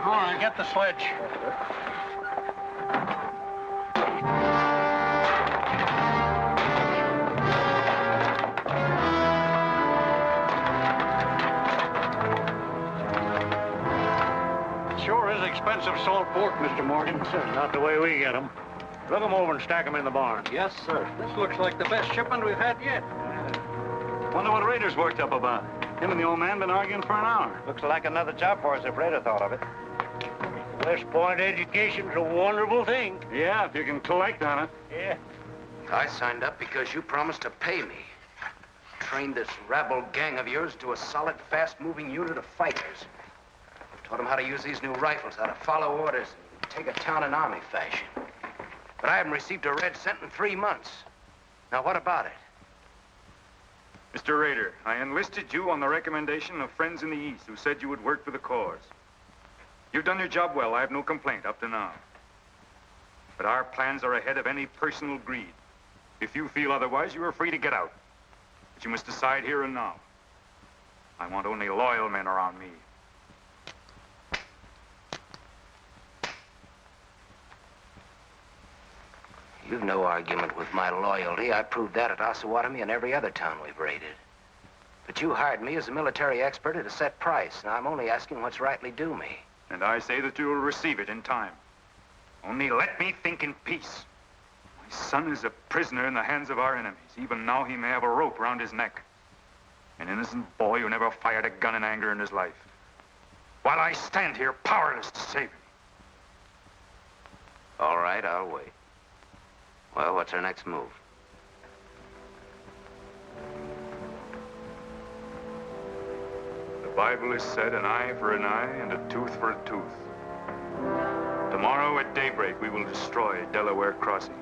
All right, get the sledge. Sure is expensive salt pork, Mr. Morgan. Not the way we get them. Look them over and stack them in the barn. Yes, sir. This looks like the best shipment we've had yet. Wonder what Rader's worked up about. Him and the old man been arguing for an hour. Looks like another job for us if Rader thought of it. West Point education's a wonderful thing. Yeah, if you can collect on it. Yeah. I signed up because you promised to pay me. Trained this rabble gang of yours to a solid, fast-moving unit of fighters. Taught them how to use these new rifles, how to follow orders, and take a town in army fashion. But I haven't received a red cent in 3 months. Now, what about it? Mr. Rader, I enlisted you on the recommendation of friends in the East who said you would work for the cause. You've done your job well. I have no complaint up to now. But our plans are ahead of any personal greed. If you feel otherwise, you are free to get out. But you must decide here and now. I want only loyal men around me. You've no argument with my loyalty. I proved that at Osawatomie and every other town we've raided. But you hired me as a military expert at a set price. Now, I'm only asking what's rightly due me. And I say that you will receive it in time. Only let me think in peace. My son is a prisoner in the hands of our enemies. Even now he may have a rope around his neck. An innocent boy who never fired a gun in anger in his life. While I stand here powerless to save him. All right, I'll wait. Well, what's our next move? The Bible has said an eye for an eye and a tooth for a tooth. Tomorrow at daybreak, we will destroy Delaware Crossing.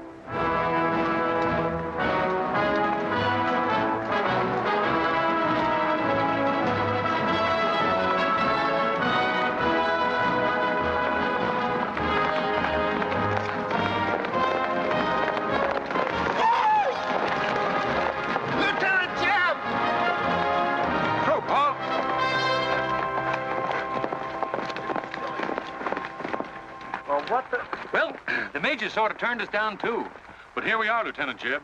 Well, the major sort of turned us down, too. But here we are, Lieutenant Jeb.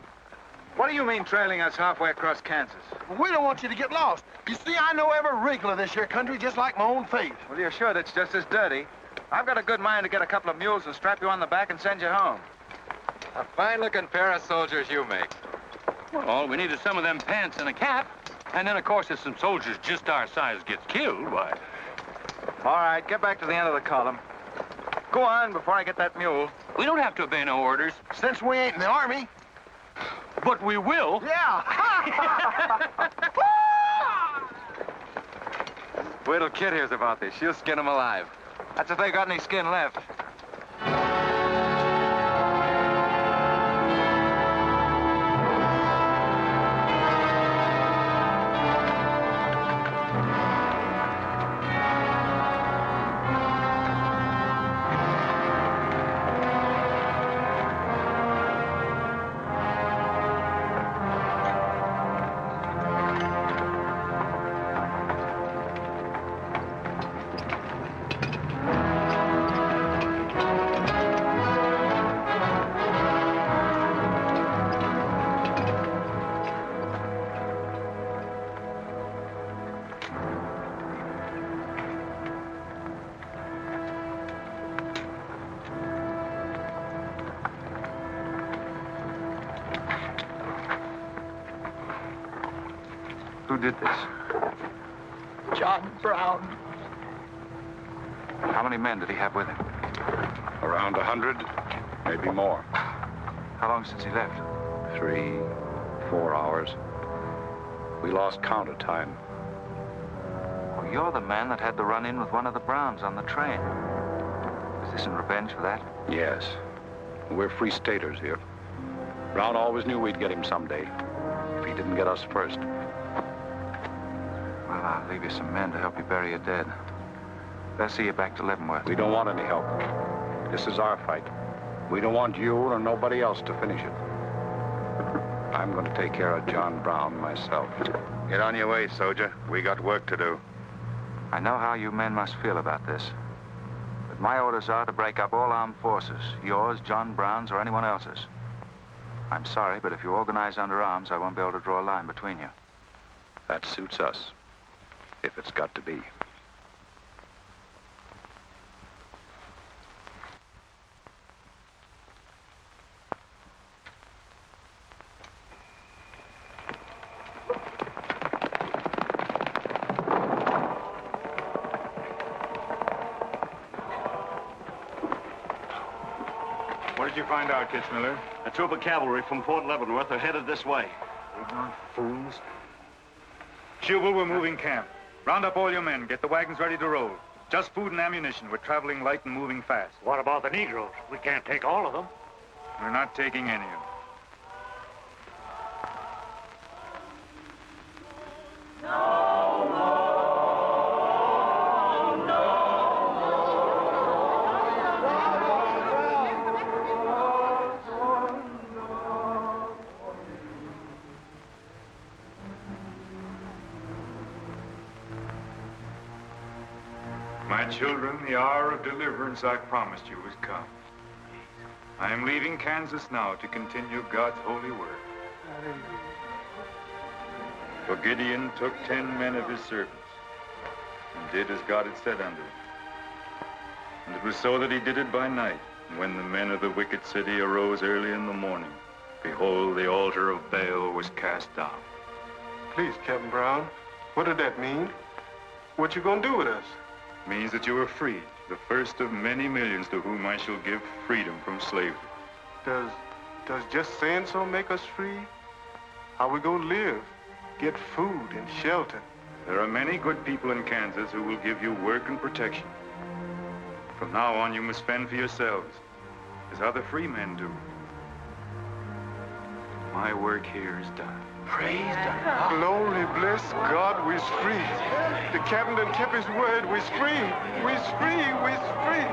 What do you mean trailing us halfway across Kansas? We don't want you to get lost. You see, I know every wrinkle of this here country just like my own face. Well, you're sure that's just as dirty? I've got a good mind to get a couple of mules and strap you on the back and send you home. A fine-looking pair of soldiers you make. Well, all we need is some of them pants and a cap. And then, of course, if some soldiers just our size gets killed, why... All right, get back to the end of the column. Go on before I get that mule. We don't have to obey no orders. Since we ain't in the army. But we will. Yeah. Wait till Kid hears about this. She'll skin him alive. That's if they got any skin left. Who did this? John Brown. How many men did he have with him? Around 100, maybe more. How long since he left? 3, 4 hours. We lost count of time. Well, you're the man that had the run-in with one of the Browns on the train. Is this in revenge for that? Yes. We're free staters here. Brown always knew we'd get him someday, if he didn't get us first. Well, I'll leave you some men to help you bury your dead. They'll see you back to Leavenworth. We don't want any help. This is our fight. We don't want you or nobody else to finish it. I'm going to take care of John Brown myself. Get on your way, soldier. We got work to do. I know how you men must feel about this. But my orders are to break up all armed forces. Yours, John Brown's, or anyone else's. I'm sorry, but if you organize under arms, I won't be able to draw a line between you. That suits us, if it's got to be. What did you find out, Kitzmiller? A troop of cavalry from Fort Leavenworth are headed this way. Ignorant fools. Jubal, we're moving camp. Round up all your men. Get the wagons ready to roll. Just food and ammunition. We're traveling light and moving fast. What about the Negroes? We can't take all of them. We're not taking any of them. My children, the hour of deliverance I promised you has come. I am leaving Kansas now to continue God's holy work. For Gideon took 10 men of his servants and did as God had said unto him. And it was so that he did it by night. And when the men of the wicked city arose early in the morning, behold, the altar of Baal was cast down. Please, Captain Brown, what did that mean? What you gonna do with us? Means that you are free, the first of many millions to whom I shall give freedom from slavery. Does just saying so make us free? How we gonna live? Get food and shelter? There are many good people in Kansas who will give you work and protection. From now on, you must fend for yourselves, as other free men do. My work here is done. Praise God. Glory, bless God, we's free. The captain done kept his word, we's free. We's free, we's free.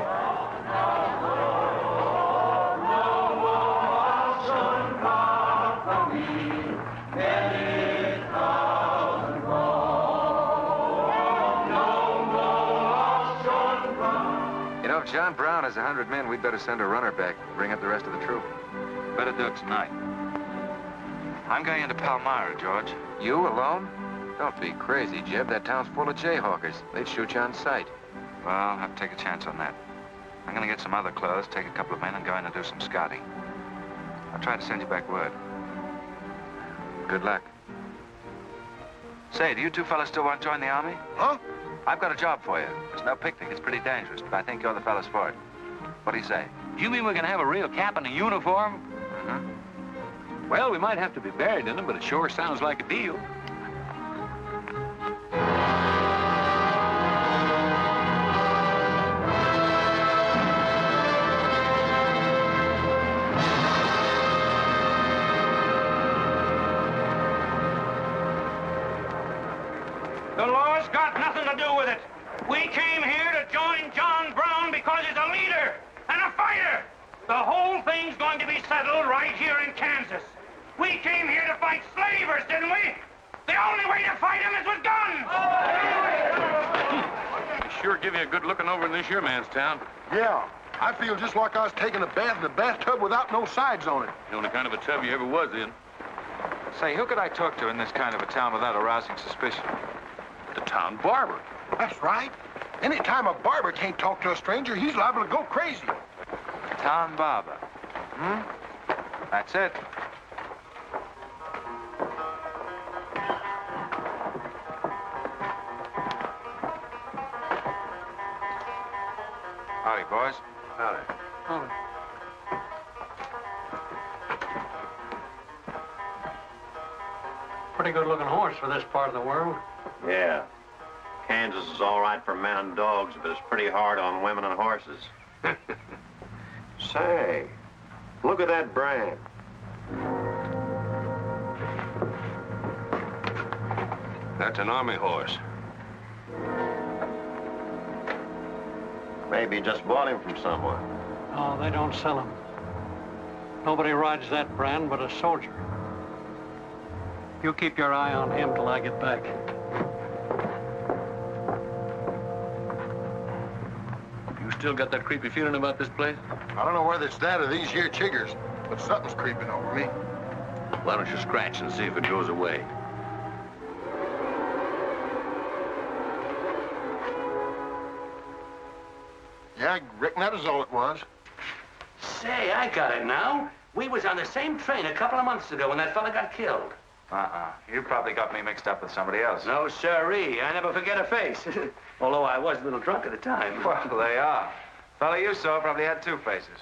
You know, if John Brown has 100 men, we'd better send a runner back, bring up the rest of the troop. Better do it tonight. I'm going into Palmyra, George. You alone? Don't be crazy, Jeb. That town's full of jayhawkers. They'd shoot you on sight. Well, I'll have to take a chance on that. I'm going to get some other clothes, take a couple of men, and go in and do some scouting. I'll try to send you back word. Good luck. Say, do you two fellas still want to join the Army? Huh? I've got a job for you. There's no picnic. It's pretty dangerous, but I think you're the fellas for it. What do you say? You mean we're gonna have a real cap and a uniform? Mm-hmm. Well, we might have to be buried in them, but it sure sounds like a deal. The law's got nothing to do with it. We came here to join John Brown because he's a leader and a fighter. The whole thing's going to be settled right here in Kansas. We came here to fight slavers, didn't we? The only way to fight them is with guns. They sure give you a good looking over in this here man's town. Yeah, I feel just like I was taking a bath in a bathtub without no sides on it. The only kind of a tub you ever was in. Say, who could I talk to in this kind of a town without arousing suspicion? The town barber. That's right. Anytime a barber can't talk to a stranger, he's liable to go crazy. Town barber. That's it. Howdy, boys. Howdy. Oh. Pretty good-looking horse for this part of the world. Yeah. Kansas is all right for men and dogs, but it's pretty hard on women and horses. Say, look at that brand. That's an army horse. Maybe you just bought him from someone. Oh, they don't sell them. Nobody rides that brand but a soldier. You keep your eye on him till I get back. You still got that creepy feeling about this place? I don't know whether it's that or these here chiggers, but something's creeping over me. Why don't you scratch and see if it goes away? Yeah, I reckon that was all it was. Say, I got it now. We was on the same train a couple of months ago when that fella got killed. You probably got me mixed up with somebody else. No, sirree. I never forget a face. Although I was a little drunk at the time. Well, they are. Fella you saw probably had two faces.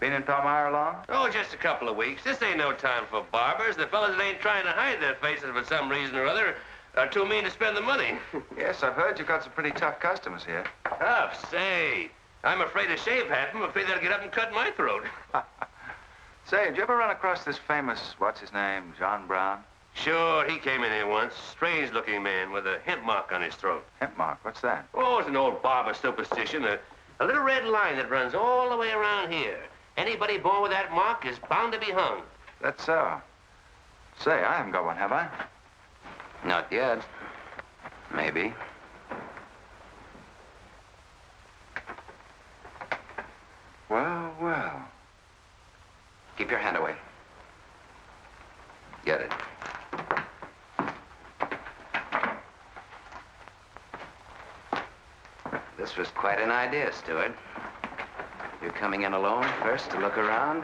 Been in Palmyra long? Oh, just a couple of weeks. This ain't no time for barbers. The fellas that ain't trying to hide their faces for some reason or other are too mean to spend the money. Yes, I've heard you've got some pretty tough customers here. Tough, say. I'm afraid to shave half them. I'm afraid they'll get up and cut my throat. Say, did you ever run across this famous, what's his name, John Brown? Sure, he came in here once. Strange-looking man with a hemp mark on his throat. Hemp mark? What's that? Oh, it's an old barber superstition. A little red line that runs all the way around here. Anybody born with that mark is bound to be hung. That's so. Say, I haven't got one, have I? Not yet. Maybe. Well, well. Keep your hand away. Get it. This was quite an idea, Stuart. You're coming in alone first to look around?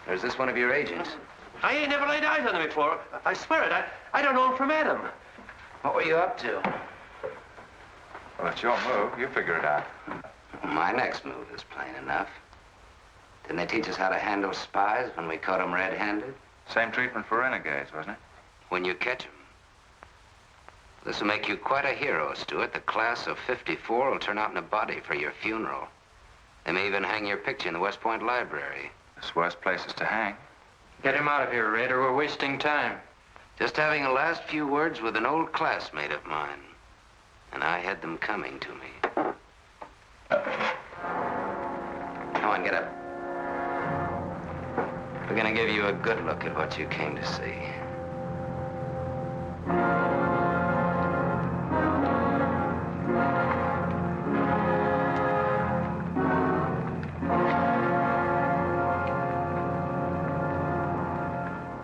Or is this one of your agents? I ain't never laid eyes on him before. I swear it. I don't know him from Adam. What were you up to? Well, it's your move. You figure it out. My next move is plain enough. Didn't they teach us how to handle spies when we caught them red-handed? Same treatment for renegades, wasn't it? When you catch them. This will make you quite a hero, Stuart. The class of '54 will turn out in a body for your funeral. They may even hang your picture in the West Point Library. There's worse places to hang. Get him out of here, Raider. We're wasting time. Just having a last few words with an old classmate of mine. And I had them coming to me. Come on, get up. We're gonna give you a good look at what you came to see.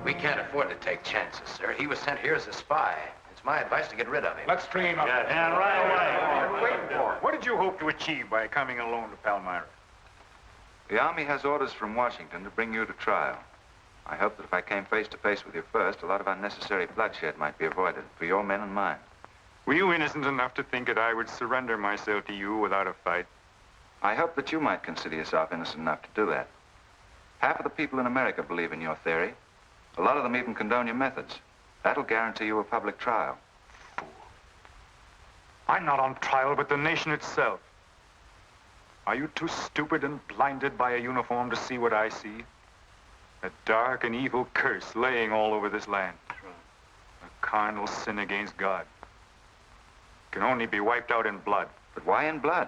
We can't afford to take chances, sir. He was sent here as a spy. It's my advice to get rid of him. Let's string him up. And right away. Wait for it. What did you hope to achieve by coming alone to Palmyra? The Army has orders from Washington to bring you to trial. I hope that if I came face to face with you first, a lot of unnecessary bloodshed might be avoided for your men and mine. Were you innocent enough to think that I would surrender myself to you without a fight? I hope that you might consider yourself innocent enough to do that. Half of the people in America believe in your theory. A lot of them even condone your methods. That'll guarantee you a public trial. Fool. I'm not on trial, but the nation itself. Are you too stupid and blinded by a uniform to see what I see? A dark and evil curse laying all over this land. A carnal sin against God. Can only be wiped out in blood. But why in blood?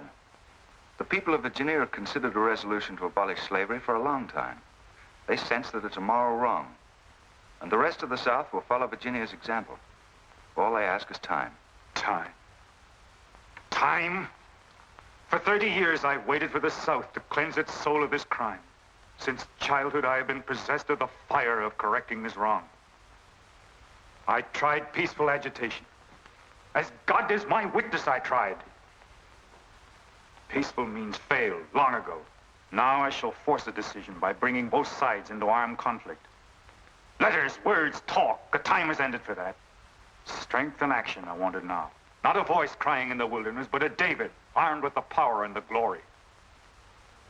The people of Virginia have considered a resolution to abolish slavery for a long time. They sense that it's a moral wrong. And the rest of the South will follow Virginia's example. All they ask is time. Time. Time? For 30 years, I've waited for the South to cleanse its soul of this crime. Since childhood, I have been possessed of the fire of correcting this wrong. I tried peaceful agitation. As God is my witness, I tried. Peaceful means failed long ago. Now I shall force a decision by bringing both sides into armed conflict. Letters, words, talk. The time has ended for that. Strength and action are wanted now. Not a voice crying in the wilderness, but a David, armed with the power and the glory.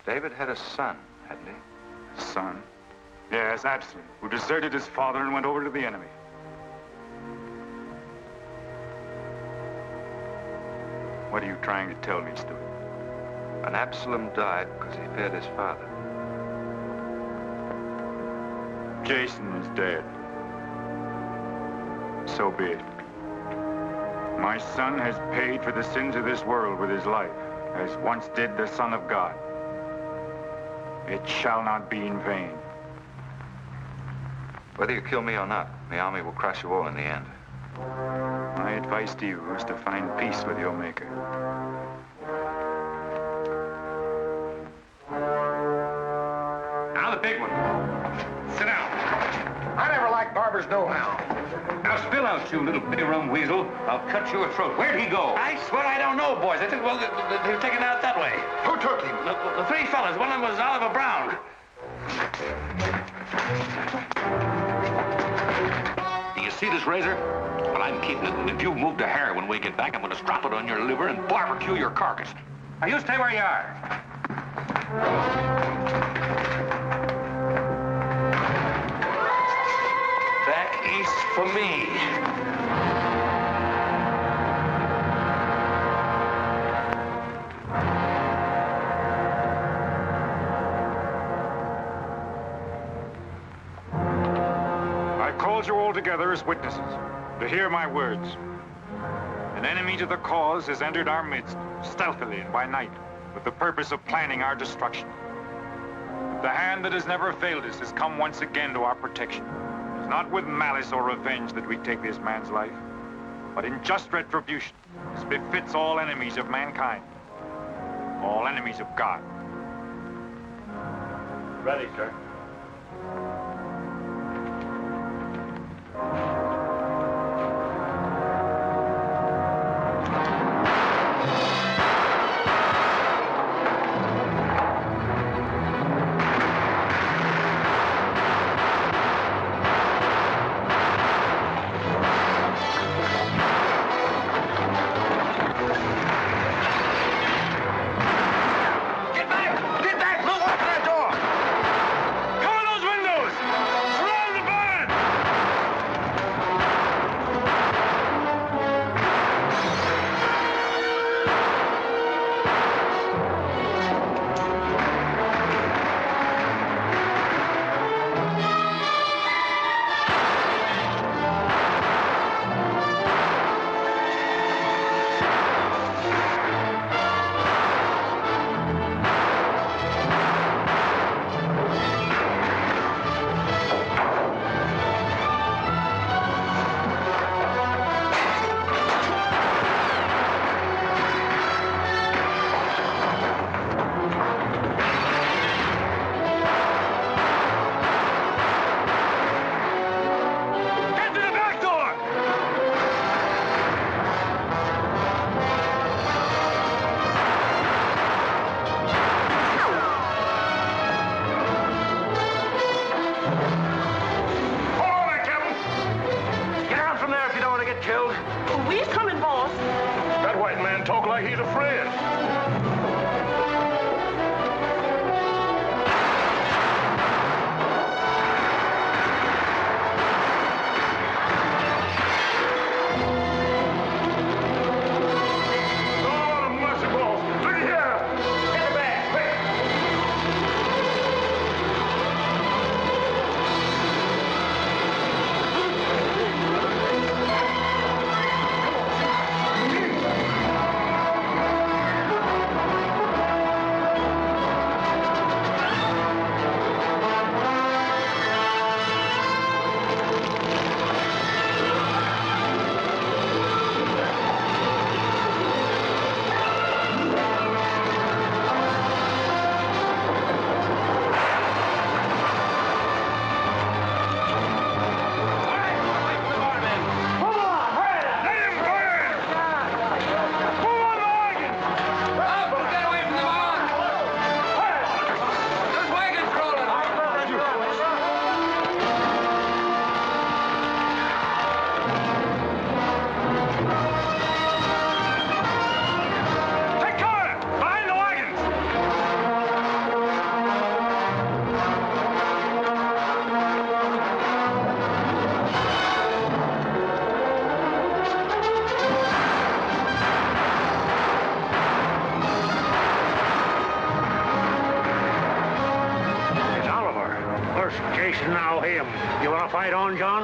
David had a son, hadn't he? Son? Yes, Absalom, who deserted his father and went over to the enemy. What are you trying to tell me, Stuart? And Absalom died because he feared his father. Jason is dead. So be it. My son has paid for the sins of this world with his life, as once did the Son of God. It shall not be in vain. Whether you kill me or not, the army will crush you all in the end. My advice to you is to find peace with your Maker. Now the big one. Sit down. I never liked barbers no-how. Now spill out, you little bitty rum weasel. I'll cut your throat. Where'd he go? I swear I don't know, boys. I think, well, they were taken out that way. Who took him? The three fellas. One of them was Oliver Brown. Do you see this razor? Well, I'm keeping it, and if you move a hair when we get back, I'm going to strap it on your liver and barbecue your carcass. Now, you stay where you are. Back east for me. I called you all together as witnesses to hear my words. An enemy to the cause has entered our midst, stealthily and by night, with the purpose of planning our destruction. The hand that has never failed us has come once again to our protection. It's not with malice or revenge that we take this man's life, but in just retribution, as befits all enemies of mankind, all enemies of God. Ready, sir.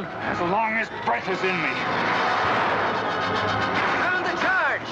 down? As long as breath is in me. Sound the charge!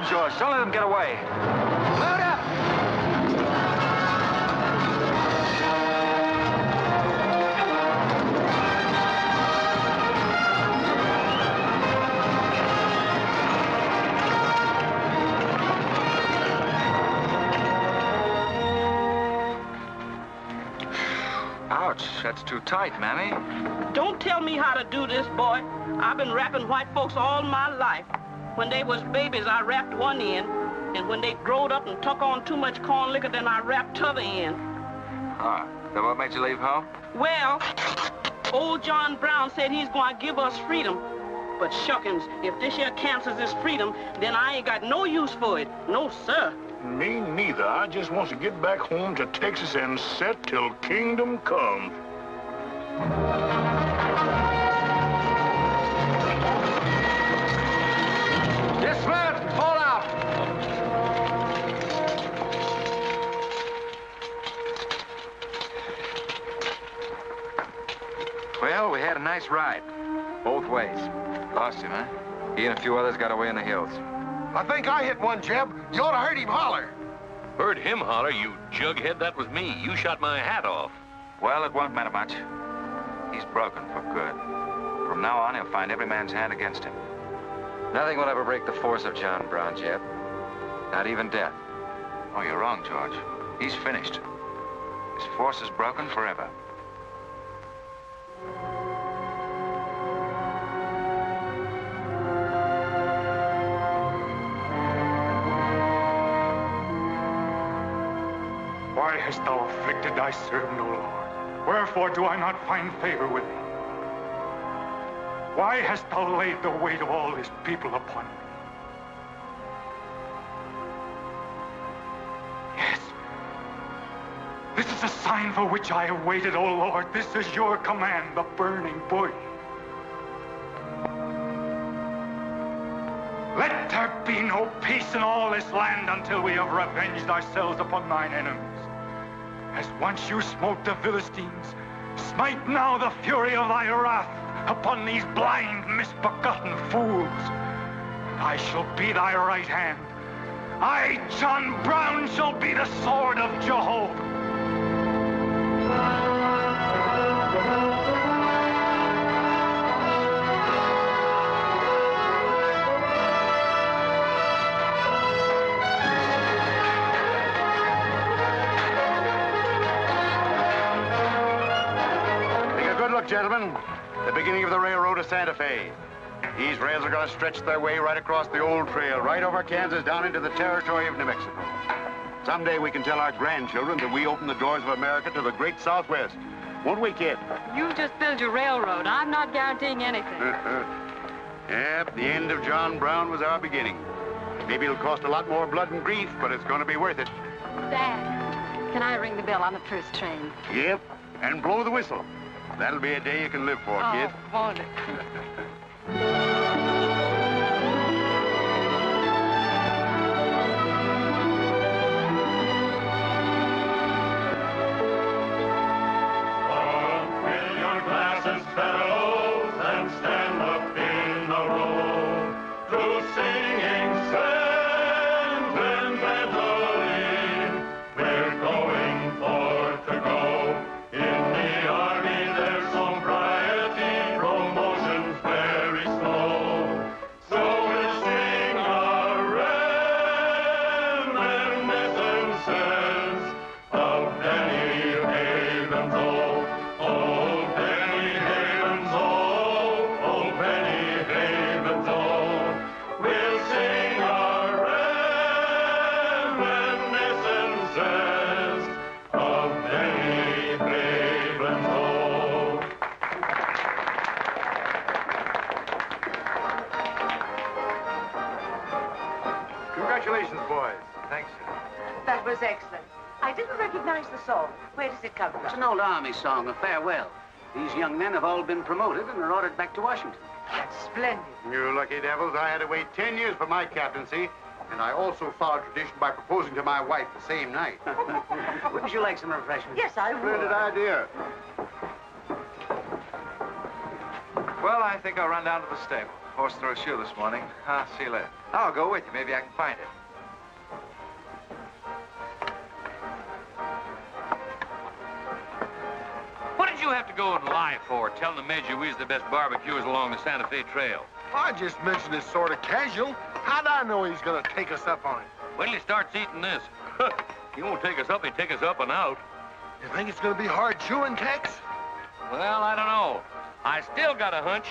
George. Don't let them get away. Load up! Ouch, that's too tight, Mammy. Don't tell me how to do this, boy. I've been wrapping white folks all my life. When they was babies, I wrapped one end, and when they growed up and took on too much corn liquor, then I wrapped t'other end. Huh. Then what made you leave home? Well, old John Brown said he's going to give us freedom. But shuckins, if this here cancels this freedom, then I ain't got no use for it. No, sir. Me neither. I just want to get back home to Texas and set till kingdom come. Dismount! Fall out! Well, we had a nice ride. Both ways. Lost him, huh? He and a few others got away in the hills. I think I hit one, Jeb. You ought to heard him holler. Heard him holler, you jughead? That was me. You shot my hat off. Well, it won't matter much. He's broken for good. From now on, he'll find every man's hand against him. Nothing will ever break the force of John Brown, Jeb. Not even death. Oh, you're wrong, George. He's finished. His force is broken forever. Why hast thou afflicted thy servant, O Lord? Wherefore do I not find favor with thee? Why hast thou laid the weight of all this people upon me? Yes. This is a sign for which I have waited, O Lord. This is your command, the burning bush. Let there be no peace in all this land until we have revenged ourselves upon thine enemies. As once you smote the Philistines, smite now the fury of thy wrath upon these blind, misbegotten fools. And I shall be thy right hand. I, John Brown, shall be the sword of Jehovah. Gentlemen, the beginning of the railroad to Santa Fe. These rails are going to stretch their way right across the old trail, right over Kansas, down into the territory of New Mexico. Someday we can tell our grandchildren that we opened the doors of America to the great Southwest. Won't we, kid? You just build your railroad. I'm not guaranteeing anything. Yep, the end of John Brown was our beginning. Maybe it'll cost a lot more blood and grief, but it's going to be worth it. Dad, can I ring the bell on the first train? Yep, and blow the whistle. That'll be a day you can live for, kid. Won't it? Fill your glasses, fellows, and stand up in a row to sing. was excellent. I didn't recognize the song. Where does it come from? It's an old army song, a farewell. These young men have all been promoted and are ordered back to Washington. That's splendid. You lucky devils, I had to wait 10 years for my captaincy, and I also followed tradition by proposing to my wife the same night. Wouldn't you like some refreshment? Yes, I would. Splendid idea. Well, I think I'll run down to the stable. Horse threw a shoe this morning. I'll see you later. I'll go with you. Maybe I can find it. What did you have to go and lie for, telling the Major we was the best barbecuers along the Santa Fe Trail? I just mentioned it sort of casual. How'd I know he's gonna take us up on it? Wait till he starts eating this. He won't take us up, he'll take us up and out. You think it's gonna be hard chewing, Tex? Well, I don't know. I still got a hunch.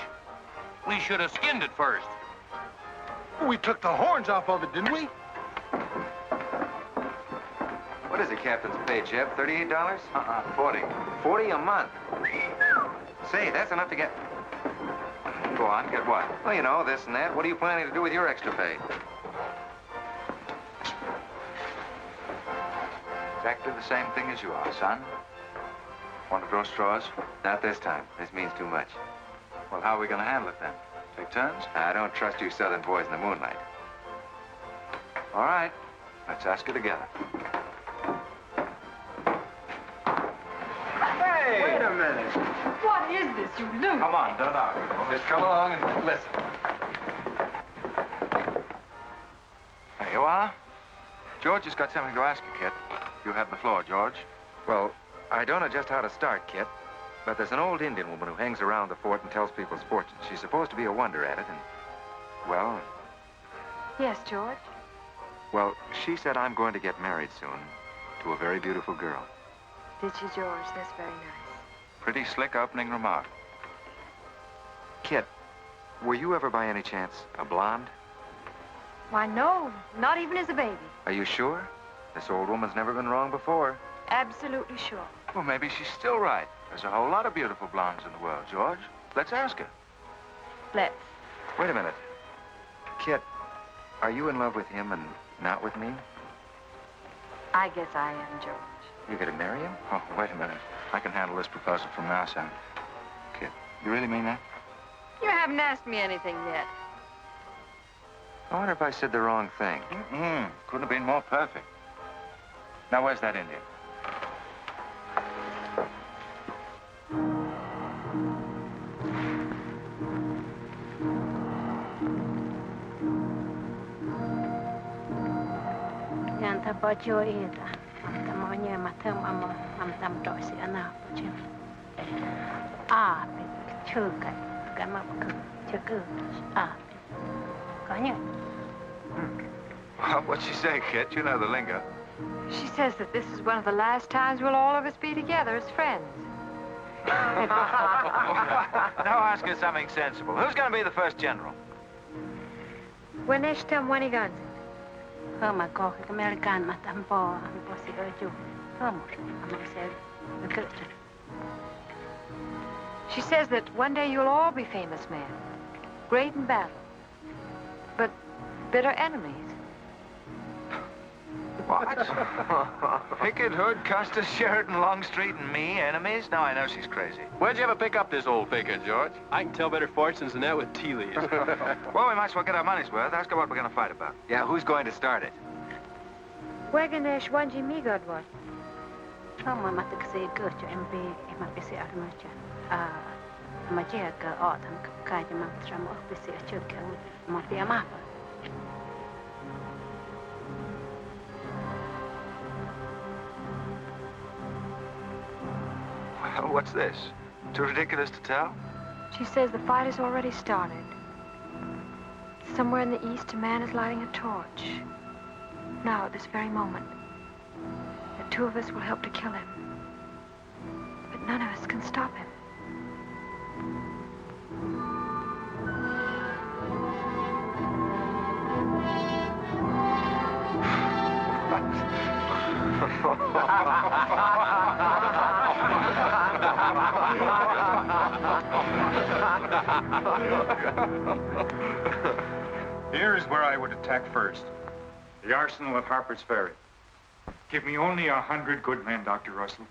We should have skinned it first. We took the horns off of it, didn't we? What is the captain's pay, Jeb? $38? 40. 40 a month. Say, that's enough to get... Go on, get what? Well, you know, this and that. What are you planning to do with your extra pay? Exactly the same thing as you are, son. Want to draw straws? Not this time. This means too much. Well, how are we going to handle it then? Take turns? I don't trust you southern boys in the moonlight. All right. Let's ask it together. Hey! Wait a minute. What is this, you loon? Come on, don't argue. Just come along and listen. There you are. George has got something to ask you, Kit. You have the floor, George. Well, I don't know just how to start, Kit, but there's an old Indian woman who hangs around the fort and tells people's fortunes. She's supposed to be a wonder at it, and, well... Yes, George? Well, she said I'm going to get married soon to a very beautiful girl. Did she, George? That's very nice. Pretty slick opening remark. Kit, were you ever by any chance a blonde? Why, no. Not even as a baby. Are you sure? This old woman's never been wrong before. Absolutely sure. Well, maybe she's still right. There's a whole lot of beautiful blondes in the world, George. Let's ask her. Let's. Wait a minute. Kit, are you in love with him and not with me? I guess I am, George. You gonna marry him? Oh, wait a minute. I can handle this proposal from now, son. Kid, you really mean that? You haven't asked me anything yet. I wonder if I said the wrong thing. Couldn't have been more perfect. Now, where's that Indian? Yanta bajo ida, tamanya matam ama tam dosi ana bajo. Ah, chuka, kama chuka, ah, kanya. Well, what'd she say, Kit? You know the lingo. She says that this is one of the last times we'll all of us be together as friends. Now ask her something sensible. Who's going to be the first general? When they tell when he guns. Hama ko American matampo ampo si oju. Hama said the Christian. She says that one day you'll all be famous men, great in battle, but bitter enemies. What? Pickett, Hood, Custis, Sheridan, Longstreet, and me, enemies? Now I know she's crazy. Where'd you ever pick up this old faker, George? I can tell better fortunes than that with tea leaves. Well, we might as well get our money's worth. Ask her what we're going to fight about. Yeah, who's going to start it? Waganesh wanji mi godwat. Hama matakse gocho MB mapisi armacha. Ah, magia ka autumn kaja mamtramo pisi achuka mapia mapa. Well, what's this? Too ridiculous to tell? She says the fight has already started. Somewhere in the east, a man is lighting a torch. Now, at this very moment, the two of us will help to kill him. But none of us can stop him. Here is where I would attack first. The arsenal at Harper's Ferry. Give me only 100 good men, Dr. Russell.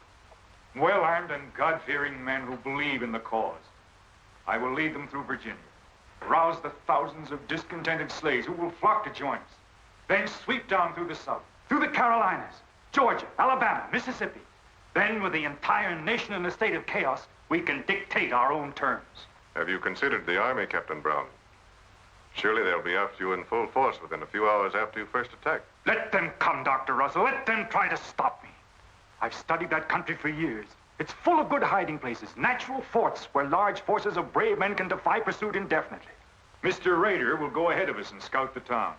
Well-armed and God-fearing men who believe in the cause. I will lead them through Virginia. Rouse the thousands of discontented slaves who will flock to join us. Then sweep down through the South, through the Carolinas, Georgia, Alabama, Mississippi. Then, with the entire nation in a state of chaos, we can dictate our own terms. Have you considered the Army, Captain Brown? Surely they'll be after you in full force within a few hours after you first attack. Let them come, Dr. Russell. Let them try to stop me. I've studied that country for years. It's full of good hiding places, natural forts where large forces of brave men can defy pursuit indefinitely. Mr. Raider will go ahead of us and scout the town.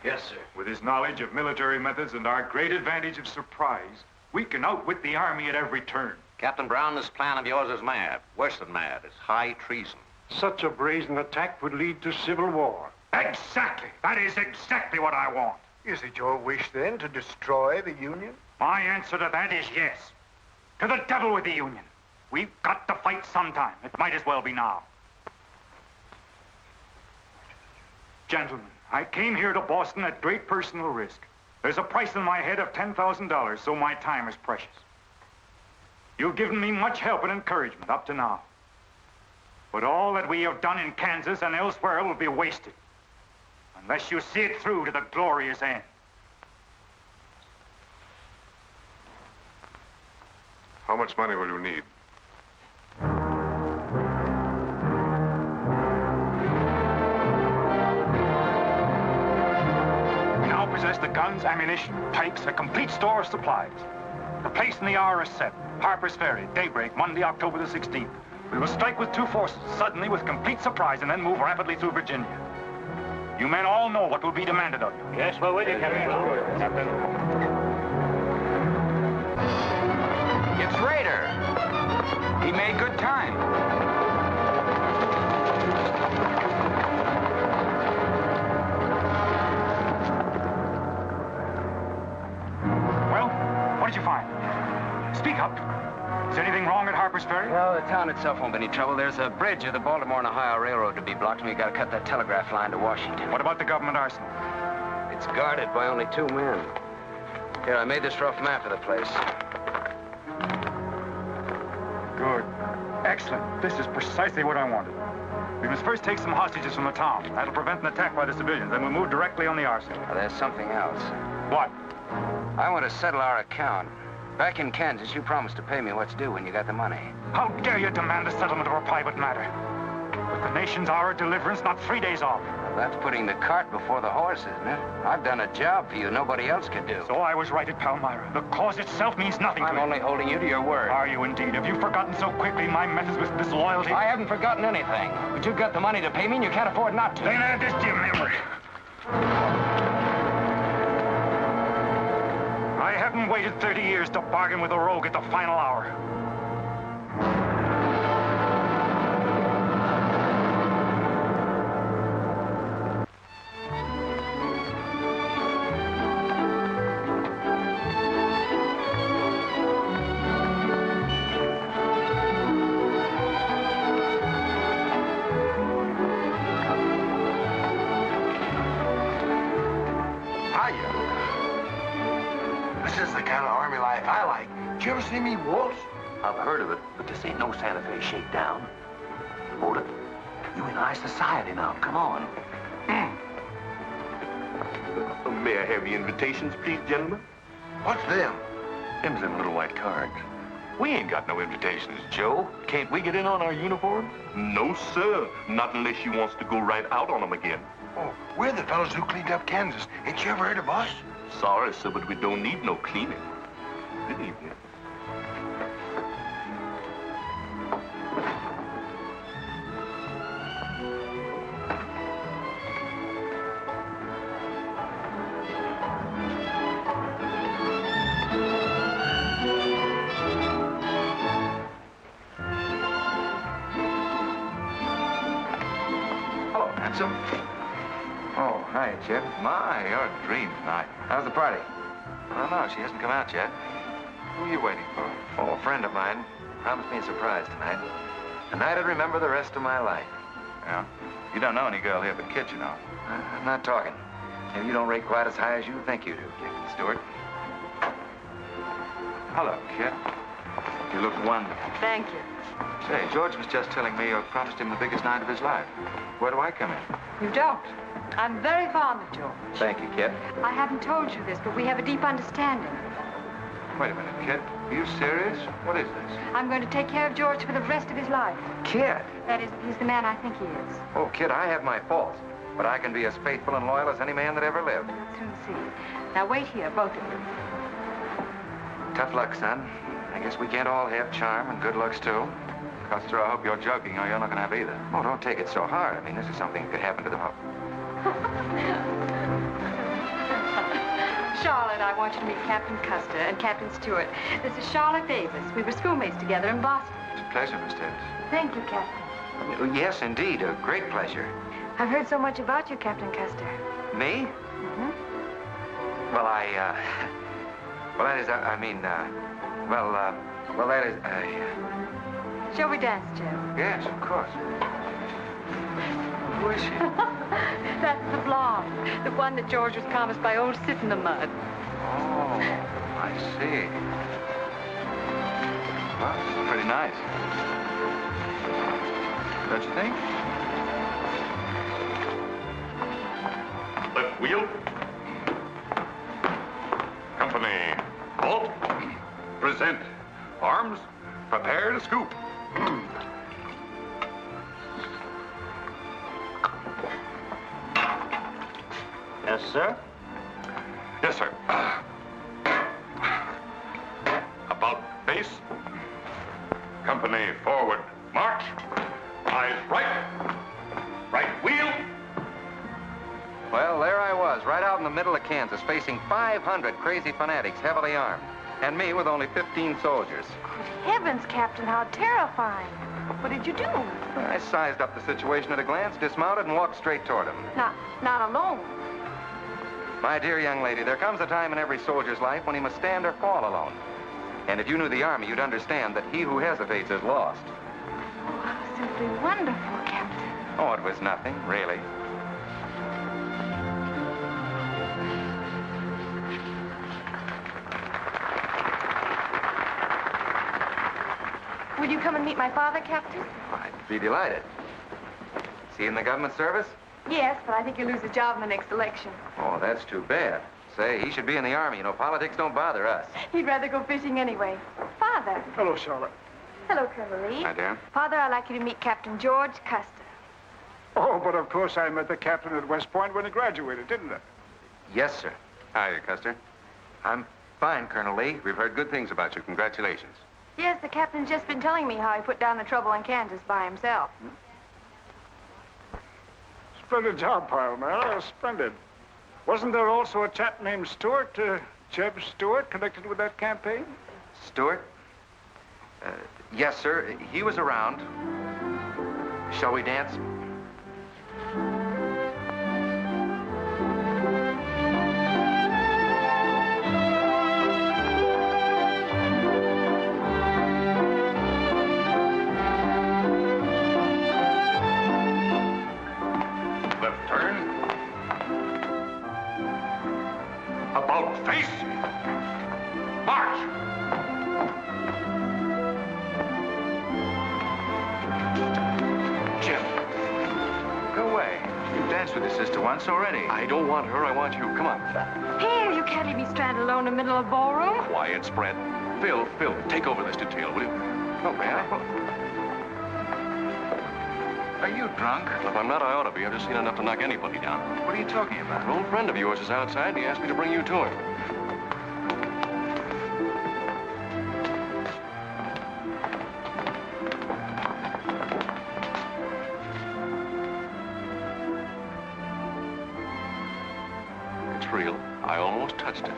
Yes, sir. With his knowledge of military methods and our great advantage of surprise, we can outwit the Army at every turn. Captain Brown, this plan of yours is mad. Worse than mad. It's high treason. Such a brazen attack would lead to civil war. Exactly. That is exactly what I want. Is it your wish, then, to destroy the Union? My answer to that is yes. To the devil with the Union. We've got to fight sometime. It might as well be now. Gentlemen, I came here to Boston at great personal risk. There's a price in my head of $10,000, so my time is precious. You've given me much help and encouragement up to now. But all that we have done in Kansas and elsewhere will be wasted unless you see it through to the glorious end. How much money will you need? We now possess the guns, ammunition, pikes, a complete store of supplies. The place and the hour are set. Harper's Ferry, daybreak, Monday, October the 16th. We will strike with two forces, suddenly with complete surprise, and then move rapidly through Virginia. You men all know what will be demanded of you. Yes, we're with you, Captain. Captain. It's Raider. He made good time. Well, what did you find? Speak up. Is anything wrong at Harper's Ferry? No, the town itself won't be any trouble. There's a bridge of the Baltimore and Ohio Railroad to be blocked, and we got to cut that telegraph line to Washington. What about the government arsenal? It's guarded by only 2 men. Here, I made this rough map of the place. Good. Excellent. This is precisely what I wanted. We must first take some hostages from the town. That'll prevent an attack by the civilians. Then we'll move directly on the arsenal. Well, there's something else. What? I want to settle our account. Back in Kansas, you promised to pay me what's due when you got the money. How dare you demand the settlement of a private matter? With the nation's hour of deliverance not 3 days off. Well, that's putting the cart before the horse, isn't it? I've done a job for you nobody else could do. So I was right at Palmyra. The cause itself means nothing to you. I'm only holding you to your word. Are you indeed? Have you forgotten so quickly my methods with disloyalty? I haven't forgotten anything. But you've got the money to pay me and you can't afford not to. Then add this to your memory. I haven't waited 30 years to bargain with a rogue at the final hour. This is the kind of army life I like. Did you ever see me waltz? I've heard of it, but this ain't no Santa Fe shakedown. Hold it. You in high society now. Come on. May I have your invitations, please, gentlemen? What's them? Them's them little white cards. We ain't got no invitations, Joe. Can't we get in on our uniforms? No, sir. Not unless you wants to go right out on them again. Oh, we're the fellows who cleaned up Kansas. Ain't you ever heard of us? Sorry, sir, but we don't need no cleaning. Good evening. Hello, handsome. Oh, hi, Jeb. My, you're a dream tonight. How's the party? I don't know. She hasn't come out yet. Who are you waiting for? Oh, a friend of mine. Promised me a surprise tonight. A night I'd remember the rest of my life. Yeah? You don't know any girl here but Kit, you know. I'm not talking. Maybe you don't rate quite as high as you think you do, Captain Stuart. Hello, Kit. You look wonderful. Thank you. Say, George was just telling me you promised him the biggest night of his life. Where do I come in? You don't. I'm very fond of George. Thank you, Kit. I haven't told you this, but we have a deep understanding. Wait a minute, Kit. Are you serious? What is this? I'm going to take care of George for the rest of his life. Kit! That is, he's the man I think he is. Oh, Kit, I have my faults. But I can be as faithful and loyal as any man that ever lived. We'll soon see. Now wait here, both of you. Tough luck, son. I guess we can't all have charm and good looks, too. Custer, I hope you're joking, or you're not going to have either. Oh, don't take it so hard. I mean, this is something that could happen to the... Charlotte, I want you to meet Captain Custer and Captain Stuart. This is Charlotte Davis. We were schoolmates together in Boston. It's a pleasure, Miss Davis. Thank you, Captain. Oh, yes, indeed. A great pleasure. I've heard so much about you, Captain Custer. Me? Mm-hmm. Well, well, that is, well, that is, Shall we dance, Jeb? Yes, of course. Who is she? That's the blonde. The one that George was promised by old Sit in the Mud. Oh, I see. Well, pretty nice. Don't you think? Left wheel. Company, halt. Present. Arms, prepare to scoop. Yes, sir? Yes, sir. About face. Company, forward. March. Eyes right. Right wheel. Well, there I was, right out in the middle of Kansas, facing 500 crazy fanatics, heavily armed. And me with only 15 soldiers. Heavens, Captain, how terrifying. What did you do? I sized up the situation at a glance, dismounted, and walked straight toward him. Not alone. My dear young lady, there comes a time in every soldier's life when he must stand or fall alone. And if you knew the Army, you'd understand that he who hesitates is lost. Oh, simply wonderful, Captain. Oh, it was nothing, really. Will you come and meet my father, Captain? I'd be delighted. Is he in the government service? Yes, but I think he'll lose his job in the next election. Oh, that's too bad. Say, he should be in the Army. You know, politics don't bother us. He'd rather go fishing anyway. Father. Hello, Charlotte. Hello, Colonel Lee. Hi, dear. Father, I'd like you to meet Captain George Custer. Oh, but of course I met the captain at West Point when he graduated, didn't I? Yes, sir. Hi, Custer. I'm fine, Colonel Lee. We've heard good things about you. Congratulations. Yes, the captain's just been telling me how he put down the trouble in Kansas by himself. Splendid job, pile, man. Oh, splendid. Wasn't there also a chap named Stuart, Jeb Stuart, connected with that campaign? Stuart? Yes, sir. He was around. Shall we dance? Left turn. About face. March. Jim. Go away. You've danced with your sister once already. I don't want her, I want you. Come on. Here, you can't leave me stranded alone in the middle of a ballroom. Quiet, spread. Phil, take over this detail, will you? Oh, may I? Are you drunk? Well, if I'm not, I ought to be. I've just seen enough to knock anybody down. What are you talking about? An old friend of yours is outside, and he asked me to bring you to him. It's real. I almost touched it.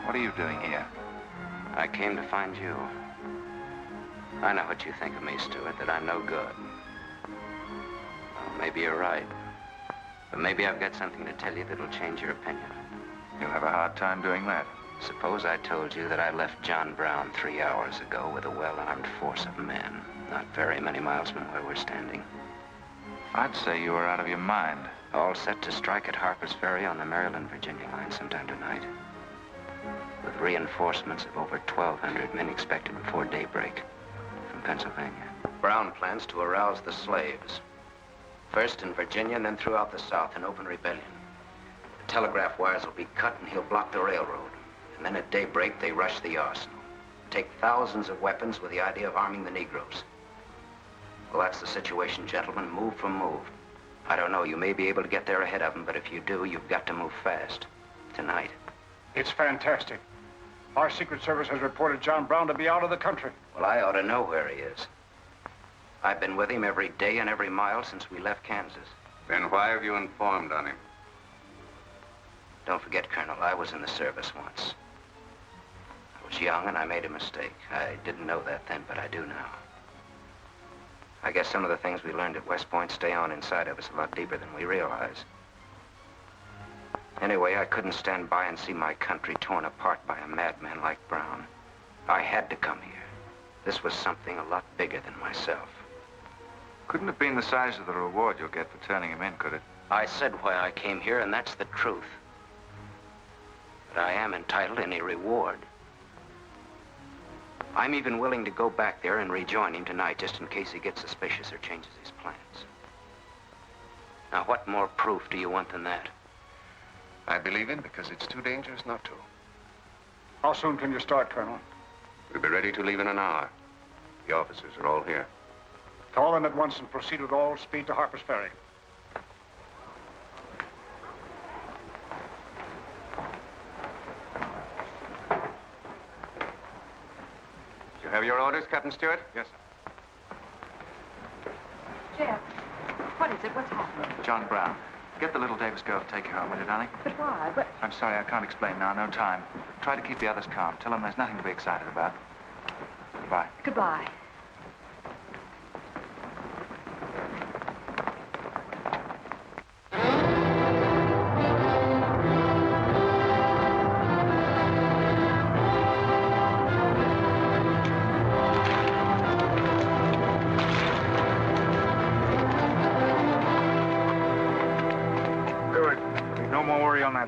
What are you doing here? I came to find you. I know what you think of me, Stuart, that I'm no good. Well, maybe you're right. But maybe I've got something to tell you that'll change your opinion. You'll have a hard time doing that. Suppose I told you that I left John Brown 3 hours ago with a well-armed force of men, not very many miles from where we're standing. I'd say you were out of your mind. All set to strike at Harper's Ferry on the Maryland-Virginia line sometime tonight. With reinforcements of over 1,200 men expected before daybreak from Pennsylvania. Brown plans to arouse the slaves. First in Virginia and then throughout the South in open rebellion. The telegraph wires will be cut and he'll block the railroad. And then at daybreak, they rush the arsenal. Take thousands of weapons with the idea of arming the Negroes. Well, that's the situation, gentlemen, move for move. I don't know, you may be able to get there ahead of them, but if you do, you've got to move fast. Tonight. It's fantastic. Our Secret Service has reported John Brown to be out of the country. Well, I ought to know where he is. I've been with him every day and every mile since we left Kansas. Then why have you informed on him? Don't forget, Colonel, I was in the service once. I was young and I made a mistake. I didn't know that then, but I do now. I guess some of the things we learned at West Point stay on inside of us a lot deeper than we realize. Anyway, I couldn't stand by and see my country torn apart by a madman like Brown. I had to come here. This was something a lot bigger than myself. Couldn't have been the size of the reward you'll get for turning him in, could it? I said why I came here, and that's the truth. But I am entitled to any reward. I'm even willing to go back there and rejoin him tonight, just in case he gets suspicious or changes his plans. Now, what more proof do you want than that? I believe him because it's too dangerous not to. How soon can you start, Colonel? We'll be ready to leave in an hour. The officers are all here. Call them at once and proceed with all speed to Harper's Ferry. You have your orders, Captain Stuart? Yes, sir. Jeb, what is it? What's happening? John Brown. Get the little Davis girl to take you home, will you, darling? But why? But... I'm sorry, I can't explain now. No time. Try to keep the others calm. Tell them there's nothing to be excited about. Goodbye. Goodbye.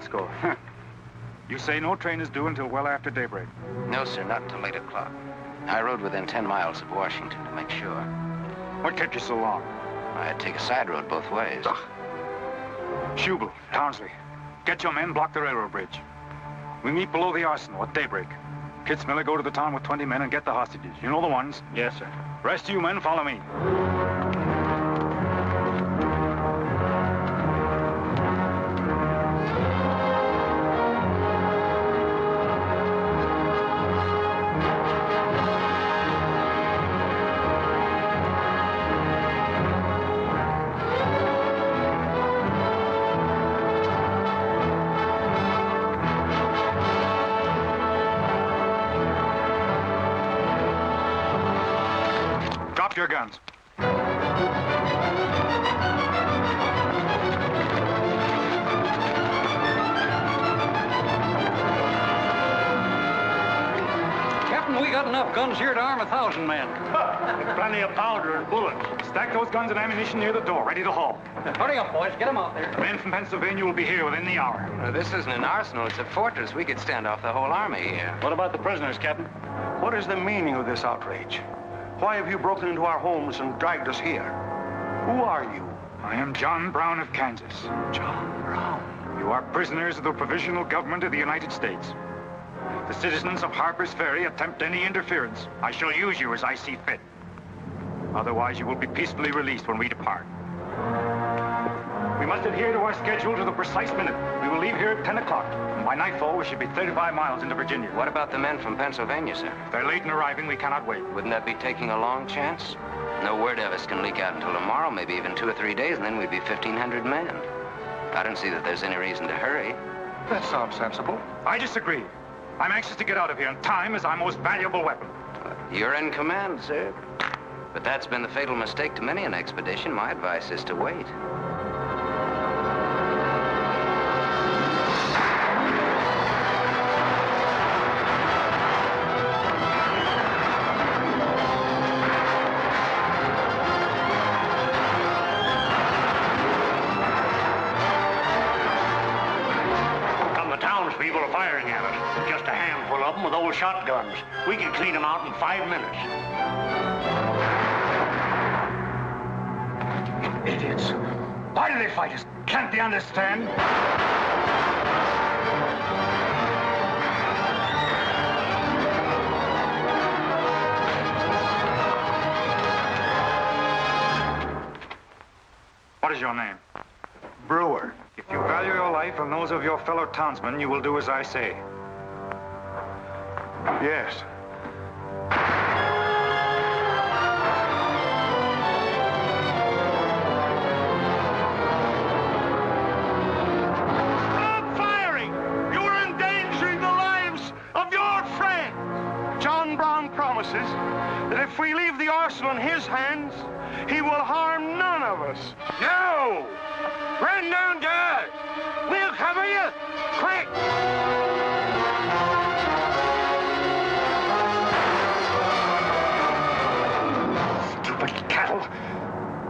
Score. You say no train is due until well after daybreak? No, sir, not until 8 o'clock. I rode within 10 miles of Washington to make sure. What kept you so long? I had to take a side road both ways. Schubel, Townsley, get your men, block the railroad bridge. We meet below the arsenal at daybreak. Kitzmiller, go to the town with 20 men and get the hostages. You know the ones? Yes, sir. Rest of you men, follow me. Drop your guns. Captain, we got enough guns here to arm 1,000 men. Plenty of powder and bullets. Stack those guns and ammunition near the door, ready to haul. Hurry up, boys. Get them out there. The men from Pennsylvania will be here within the hour. This isn't an arsenal. It's a fortress. We could stand off the whole army here. What about the prisoners, Captain? What is the meaning of this outrage? Why have you broken into our homes and dragged us here? Who are you? I am John Brown of Kansas. John Brown? You are prisoners of the provisional government of the United States. The citizens of Harper's Ferry attempt any interference. I shall use you as I see fit. Otherwise, you will be peacefully released when we depart. We must adhere to our schedule to the precise minute. We will leave here at 10 o'clock. And by nightfall, we should be 35 miles into Virginia. What about the men from Pennsylvania, sir? If they're late in arriving, we cannot wait. Wouldn't that be taking a long chance? No word of us can leak out until tomorrow, maybe even 2 or 3 days, and then we'd be 1,500 men. I don't see that there's any reason to hurry. That sounds sensible. I disagree. I'm anxious to get out of here, and time is our most valuable weapon. You're in command, sir. But that's been the fatal mistake to many an expedition. My advice is to wait. shotguns. We can clean them out in 5 minutes. Idiots. Why do they fight us? Can't they understand? What is your name? Brewer. If you value your life and those of your fellow townsmen, you will do as I say. Yes. Stop firing! You are endangering the lives of your friends. John Brown promises that if we leave the arsenal in his hands, he will harm none of us. No! Run down guards! We'll cover you! Quick! Stupid cattle.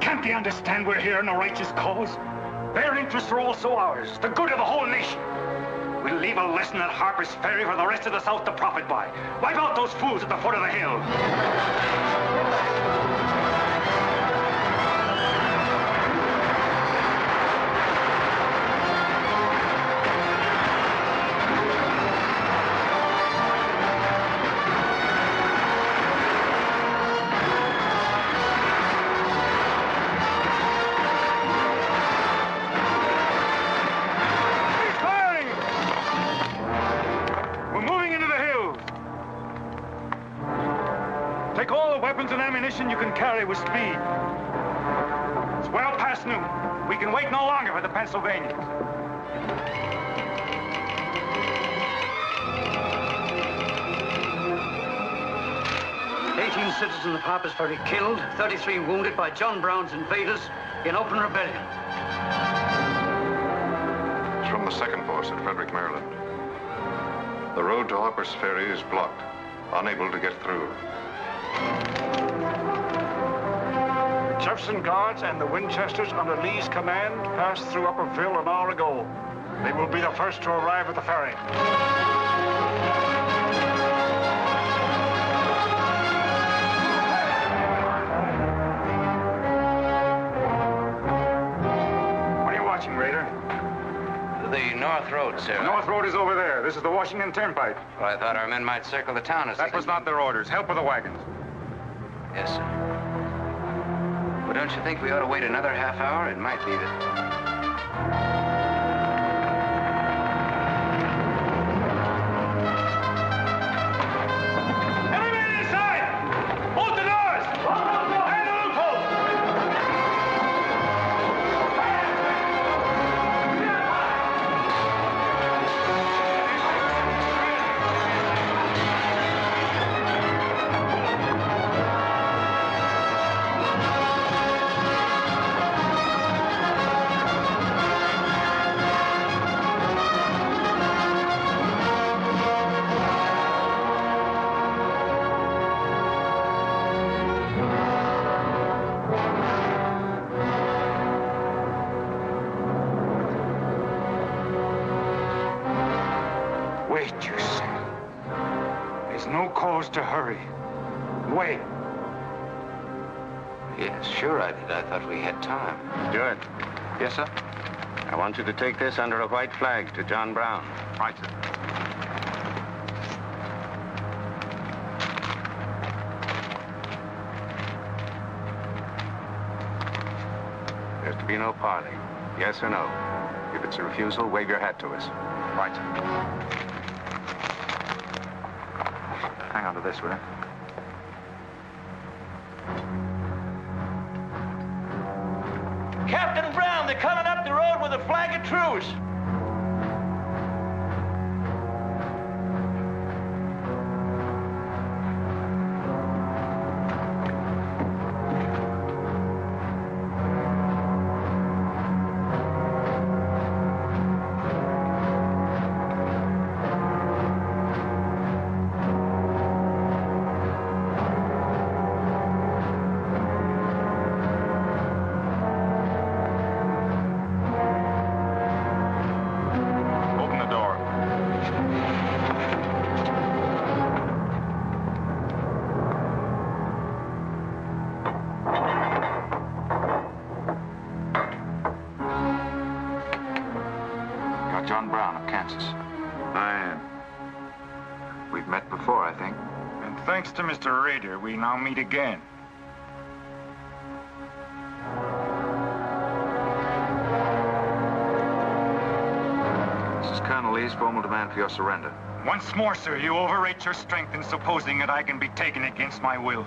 Can't they understand we're here in a righteous cause? Their interests are also ours, the good of the whole nation. We'll leave a lesson at Harper's Ferry for the rest of the South to profit by. Wipe out those fools at the foot of the hill. Take all the weapons and ammunition you can carry with speed. It's well past noon. We can wait no longer for the Pennsylvanians. Citizens of Harper's Ferry killed, 33 wounded by John Brown's invaders in open rebellion. It's from the 2nd Force at Frederick, Maryland. The road to Harper's Ferry is blocked, unable to get through. The Jefferson Guards and the Winchesters under Lee's command passed through Upperville an hour ago. They will be the first to arrive at the ferry. Raider? The North Road, sir. The North Road is over there. This is the Washington Turnpike. Well, I thought our men might circle the town as That was not their orders. Help with the wagons. Yes, sir. Well, don't you think we ought to wait another half hour? It might be that... Wait, you say. There's no cause to hurry. Wait. Yes, sure I did. I thought we had time. Stuart. Yes, sir? I want you to take this under a white flag to John Brown. Right, sir. There's to be no parley. Yes or no. If it's a refusal, wave your hat to us. Right, sir. Hang on to this, will you? Captain Brown, they're coming up the road with a flag of truce. Kansas. I am. We've met before, I think. And thanks to Mr. Rader, we now meet again. This is Colonel Lee's formal demand for your surrender. Once more, sir, you overrate your strength in supposing that I can be taken against my will.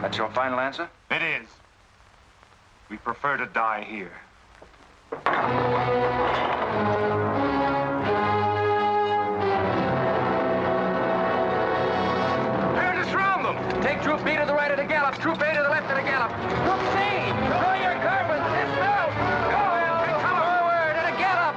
That's your final answer? It is. We prefer to die here. Turn to surround them. Take Troop B to the right of the gallop. Troop A to the left of the gallop. Troop C, draw your carbines. Dismount. Go. Forward at a gallop.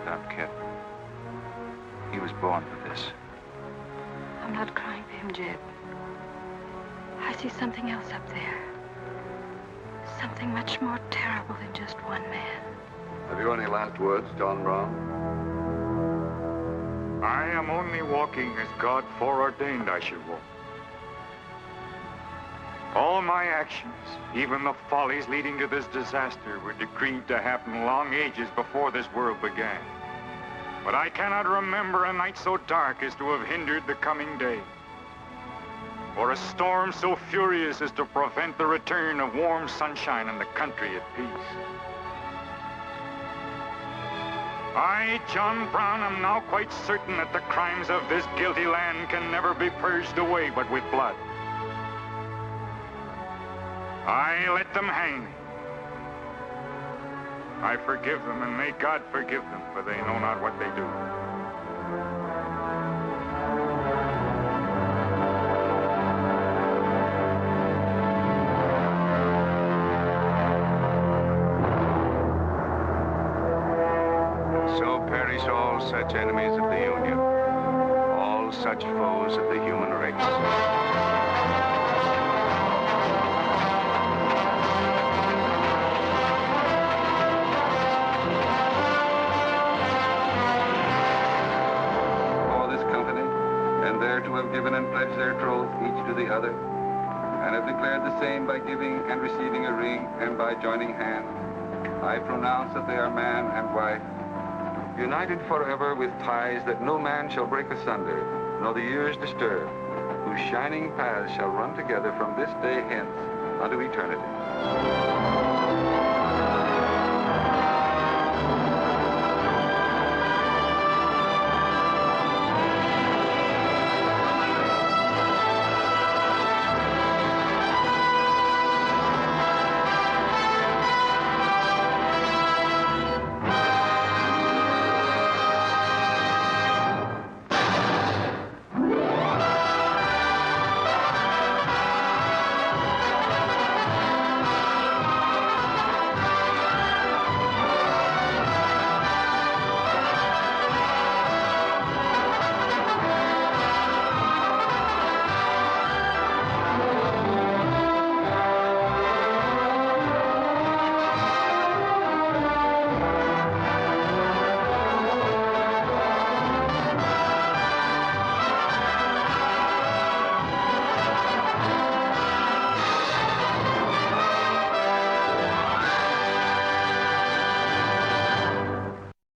Don't, kid. He was born for this. I'm not crying for him, Jeb. I see something else up there. Something much more terrible than just one man. Have you any last words, John Brown? I am only walking as God foreordained I should walk. All my actions, even the follies leading to this disaster, were decreed to happen long ages before this world began. But I cannot remember a night so dark as to have hindered the coming day, or a storm so furious as to prevent the return of warm sunshine and the country at peace. I, John Brown, am now quite certain that the crimes of this guilty land can never be purged away but with blood. I let them hang me. I forgive them, and may God forgive them, for they know not what they do. So perish all such enemies of the Union, all such foes of the human race. To have given and pledged their troth each to the other, and have declared the same by giving and receiving a ring and by joining hands, I pronounce that they are man and wife, united forever with ties that no man shall break asunder, nor the years disturb, whose shining paths shall run together from this day hence unto eternity.